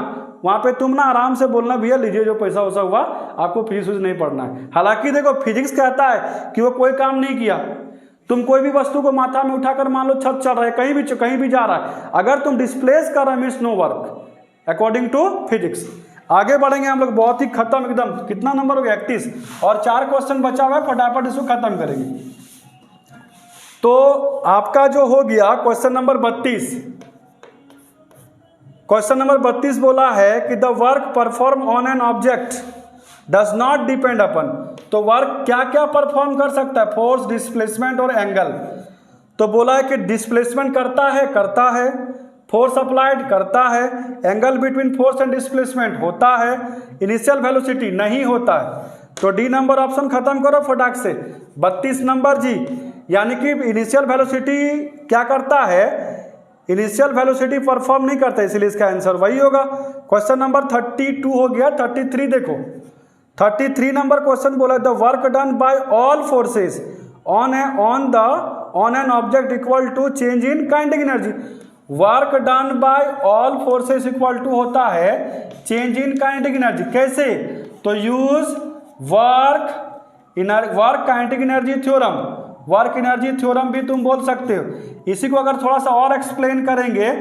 वहां पे तुम ना आराम से बोलना भैया लीजिए जो पैसा वैसा हुआ, आपको फिजिक्स नहीं पढ़ना है। हालांकि देखो फिजिक्स कहता है कि वो कोई काम नहीं किया। तुम कोई भी वस्तु को माथा में उठाकर मान लो छत चढ़ रहा है, कहीं भी जा रहा है, अगर तुम डिस्प्लेस कर रहे means no work according to physics. आगे बढ़ेंगे हम लोग, बहुत ही खत्म एकदम। कितना नंबर हो गया? 31 और 4 क्वेश्चन बचा हुआ है, फटाफट इसको खत्म करेंगे। तो आपका जो हो गया क्वेश्चन नंबर 32। क्वेश्चन नंबर 32 बोला है कि the work perform on an object does not depend upon. तो वर्क क्या क्या परफॉर्म कर सकता है? फोर्स, डिस्प्लेसमेंट और एंगल। तो बोला है कि डिस्प्लेसमेंट करता है फोर्स अप्लाइड करता है, angle between force and displacement होता है, इनिशियल वेलोसिटी नहीं होता है। तो डी नंबर ऑप्शन खत्म करो फटाक से। 32 नंबर जी, यानी कि इनिशियल वेलोसिटी क्या करता है, इनिशियल वेलोसिटी परफॉर्म नहीं करता, इसलिए इसका आंसर वही होगा। क्वेश्चन नंबर 32 हो गया। 33 देखो, 33 नंबर क्वेश्चन बोला the work done by all forces on an object equal to change in kinetic energy. Work done by all forces equal to होता है चेंज इन काइनेटिक एनर्जी। कैसे? तो use work kinetic energy theorem, work energy theorem भी तुम बोल सकते हो। इसी को अगर थोड़ा सा और एक्सप्लेन करेंगे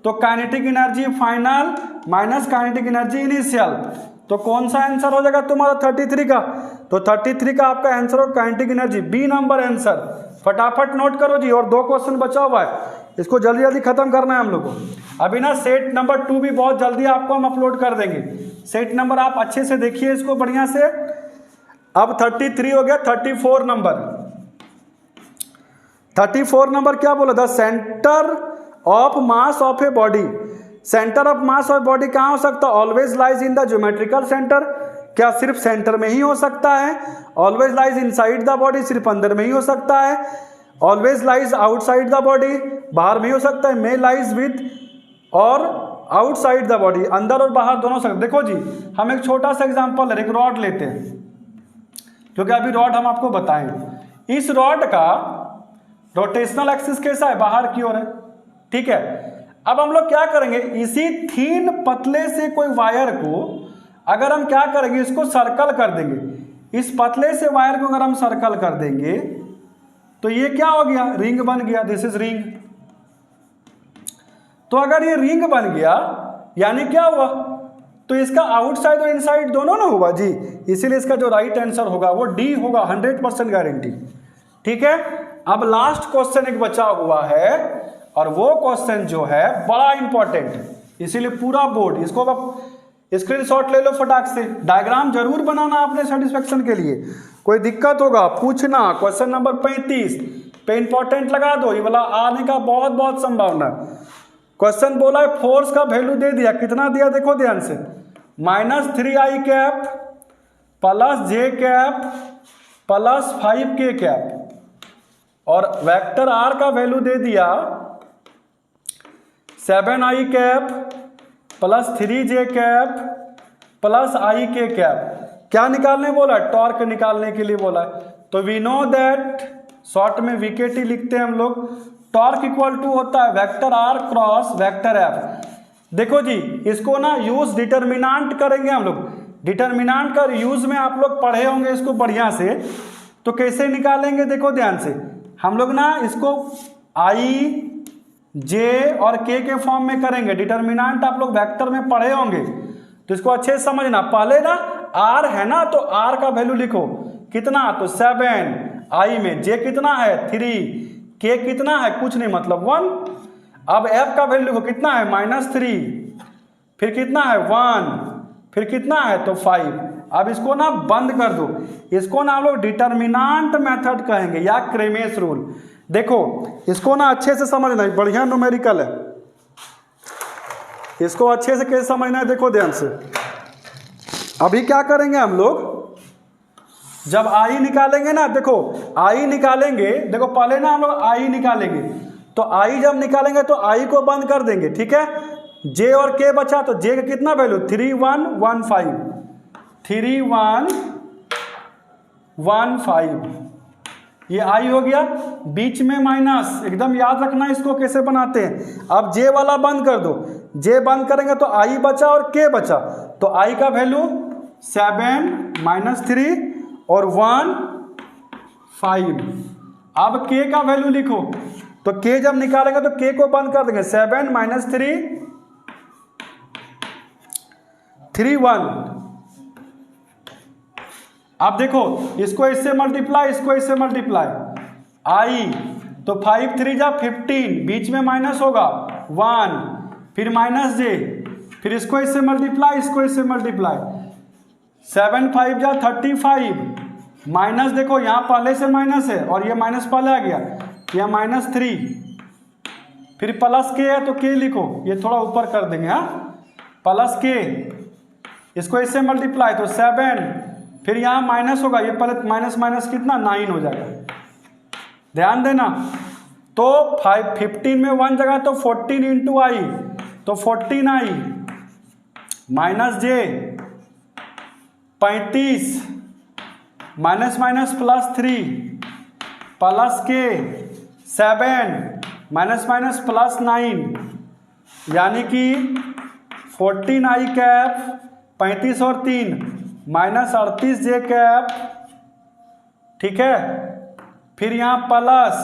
तो kinetic energy final minus kinetic energy initial. तो कौन सा आंसर हो जाएगा तुम्हारा 33 का? तो 33 का आपका आंसर हो kinetic energy, B number answer. फटाफट नोट करो जी, और 2 क्वेश्चन बचा हुआ है, इसको जल्दी जल्दी खत्म करना है हम लोग को। अभी ना सेट नंबर 2 भी बहुत जल्दी आपको हम अपलोड कर देंगे। सेट नंबर आप अच्छे से देखिए इसको बढ़िया से। अब 33 हो गया। 34 नंबर, 34 नंबर क्या बोला? The centre of mass of a body. Centre of mass of body कहाँ हो सकता है? Always lies in the geometrical centre. क्या सिर्फ सेंटर में ही हो सकता है? Always lies inside the body, सिर्फ अंदर में ही हो सकता है। Always lies outside the body, बाहर में ही हो सकता है। मे लाइज विथ और आउटसाइड द बॉडी, अंदर और बाहर दोनों सकते। देखो जी, हम एक छोटा सा एग्जांपल एक रॉड लेते हैं, क्योंकि अभी रॉड हम आपको बताएं। इस रॉड का रोटेशनल एक्सिस कैसा है? बाहर की ओर है, ठीक है। अब हम लोग क्या करेंगे, इसी थीन पतले से कोई वायर को अगर हम क्या करेंगे, इसको सर्कल कर देंगे। इस पतले से वायर को अगर हम सर्कल कर देंगे तो ये क्या हो गया? रिंग बन गया। This is ring. तो अगर ये रिंग बन गया यानी क्या हुआ? तो इसका आउटसाइड और इनसाइड दोनों ना हुआ जी, इसीलिए इसका जो राइट आंसर होगा वो डी होगा, 100% गारंटी, ठीक है। अब लास्ट क्वेश्चन एक बचा हुआ है, और वो क्वेश्चन जो है बड़ा इंपॉर्टेंट, इसीलिए पूरा बोर्ड इसको स्क्रीनशॉट ले लो फटाक से। डायग्राम जरूर बनाना अपने सेटिस्फेक्शन के लिए, कोई दिक्कत होगा पूछना। क्वेश्चन नंबर 35 पे इंपॉर्टेंट लगा दो, ये वाला आने का बहुत बहुत संभावना। क्वेश्चन बोला है फोर्स का वैल्यू दे दिया, कितना दिया देखो ध्यान से, -3i cap plus j cap plus 5k cap, और वेक्टर r का वैल्यू दे दिया 7i cap plus 3j cap plus ik cap. क्या निकालने बोला? टॉर्क निकालने के लिए बोला है। तो वी नो दैट, शॉर्ट में वीकेटी लिखते हैं हम लोग, टॉर्क इक्वल टू होता है vector r cross vector f। देखो जी, इसको ना यूज डिटर्मिनेंट करेंगे हम लोग। डिटर्मिनेंट का यूज में आप लोग पढ़े होंगे इसको बढ़िया से। तो कैसे निकालेंगे देखो ध्यान से, हम लोग ना इसको i j और k के फॉर्म में करेंगे। डिटर्मिनेंट आप लोग वेक्टर में पढ़े होंगे, तो इसको अच्छे से समझना। पहले ना r है ना, तो r का वैल्यू लिखो कितना, तो 7, i में j कितना है 3, k कितना है कुछ नहीं मतलब 1। अब f का वैल्यू लिखो कितना है -3, फिर कितना है 1, फिर कितना है तो 5। अब इसको ना बंद कर दो, इसको ना हम लोग डिटर्मिनेंट मेथड कहेंगे या क्रेमेस रूल। देखो इसको ना अच्छे से समझना, बढ़िया न्यूमेरिकल है, इसको अच्छे से कैसे समझना है देखो ध्यान से। अभी क्या करेंगे हम लोग, जब आई निकालेंगे ना, देखो आई निकालेंगे, देखो पहले ना हम लोग आई निकालेंगे, तो आई जब निकालेंगे तो आई को बंद कर देंगे, ठीक है। जे और के बचा, तो जे का कितना वैल्यू 3115, 3115, ये आई हो गया। बीच में माइनस, एकदम याद रखना इसको कैसे बनाते हैं। अब जे वाला बंद कर दो, जे बंद करेंगे तो आई बचा और के बचा, तो आई का वैल्यू 7 -3 और 1 5। अब के का वैल्यू लिखो, तो के जब निकालेंगे तो के को बंद कर देंगे, 7 -3 3 1। अब देखो इसको इससे मल्टीप्लाई, इसको इससे मल्टीप्लाई, आई तो 5 3 जा 15, बीच में माइनस होगा 1, फिर माइनस जे, फिर इसको इससे मल्टीप्लाई, इसको इससे मल्टीप्लाई, 7 5 जा 35, माइनस देखो यहाँ पहले से माइनस है और ये माइनस पहले आ गया, यहाँ -3, फिर प्लस के है तो के लिखो, ये थोड़ा ऊपर कर देंगे, हाँ, प्लस के, इसको इससे मल्टीप्लाई तो 7, फिर यहाँ माइनस होगा, ये पहले माइनस माइनस कितना 9 हो जाएगा, ध्यान देना। तो 15 में 1 जगह तो 14 इंटू आई, तो 14i माइनस जे 35 माइनस माइनस प्लस 3 प्लस के 7 माइनस माइनस प्लस 9, यानी कि 14i कैप 35 और 3 माइनस 38 जे कैप, ठीक है। फिर यहाँ प्लस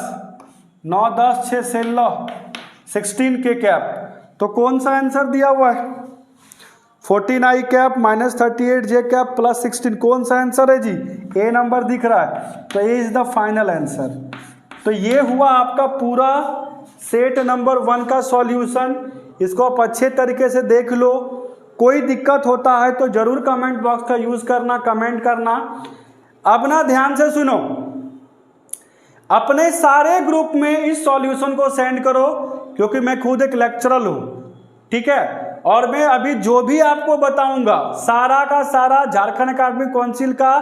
9 10 6 16 के कैप। तो कौन सा आंसर दिया हुआ है? 14i कैप माइनस 38 जे कैप प्लस 16, कौन सा आंसर है जी? ए नंबर दिख रहा है, तो ए इज द फाइनल आंसर। तो ये हुआ आपका पूरा सेट नंबर 1 का सॉल्यूशन। इसको आप अच्छे तरीके से देख लो। कोई दिक्कत होता है तो जरूर कमेंट बॉक्स का यूज करना, कमेंट करना। अब ना ध्यान से सुनो, अपने सारे ग्रुप में इस सॉल्यूशन को सेंड करो, क्योंकि मैं खुद एक लेक्चरर हूं, ठीक है। और मैं अभी जो भी आपको बताऊंगा सारा का सारा झारखंड एकेडमिक काउंसिल का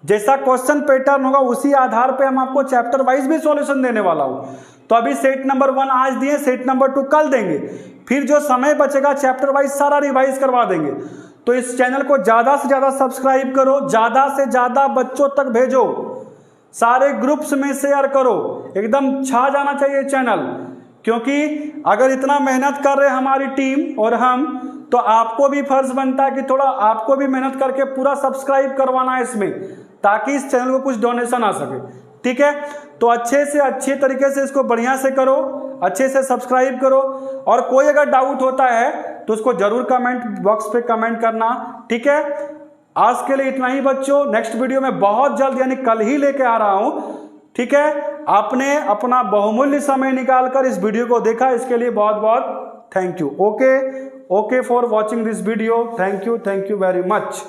जैसा क्वेश्चन पैटर्न होगा उसी आधार पे हम आपको चैप्टर वाइज भी सॉल्यूशन देने वाला हूं। तो अभी सेट नंबर 1 आज दिए, सेट नंबर 2 कल देंगे, फिर जो समय बचेगा चैप्टर वाइज सारा रिवाइज करवा देंगे। तो इस चैनल को ज्यादा से ज्यादा सब्सक्राइब करो, ज्यादा से ज्यादा बच्चों तक भेजो, सारे ग्रुप्स में शेयर करो, एकदम छा जाना चाहिए चैनल। क्योंकि अगर इतना मेहनत कर रहे हमारी टीम और हम, तो आपको भी फर्ज बनता है कि थोड़ा आपको भी मेहनत करके पूरा सब्सक्राइब करवाना है इसमें, ताकि इस चैनल को कुछ डोनेशन आ सके, ठीक है। तो अच्छे से अच्छे तरीके से इसको बढ़िया से करो, अच्छे से सब्सक्राइब करो। और कोई अगर डाउट होता है तो उसको जरूर कमेंट बॉक्स पे कमेंट करना, ठीक है। आज के लिए इतना ही बच्चों, नेक्स्ट वीडियो में बहुत जल्द यानी कल ही लेके आ रहा हूं, ठीक है। आपने अपना बहुमूल्य समय निकालकर इस वीडियो को देखा, इसके लिए बहुत बहुत thank you. Okay for watching this video, thank you very much.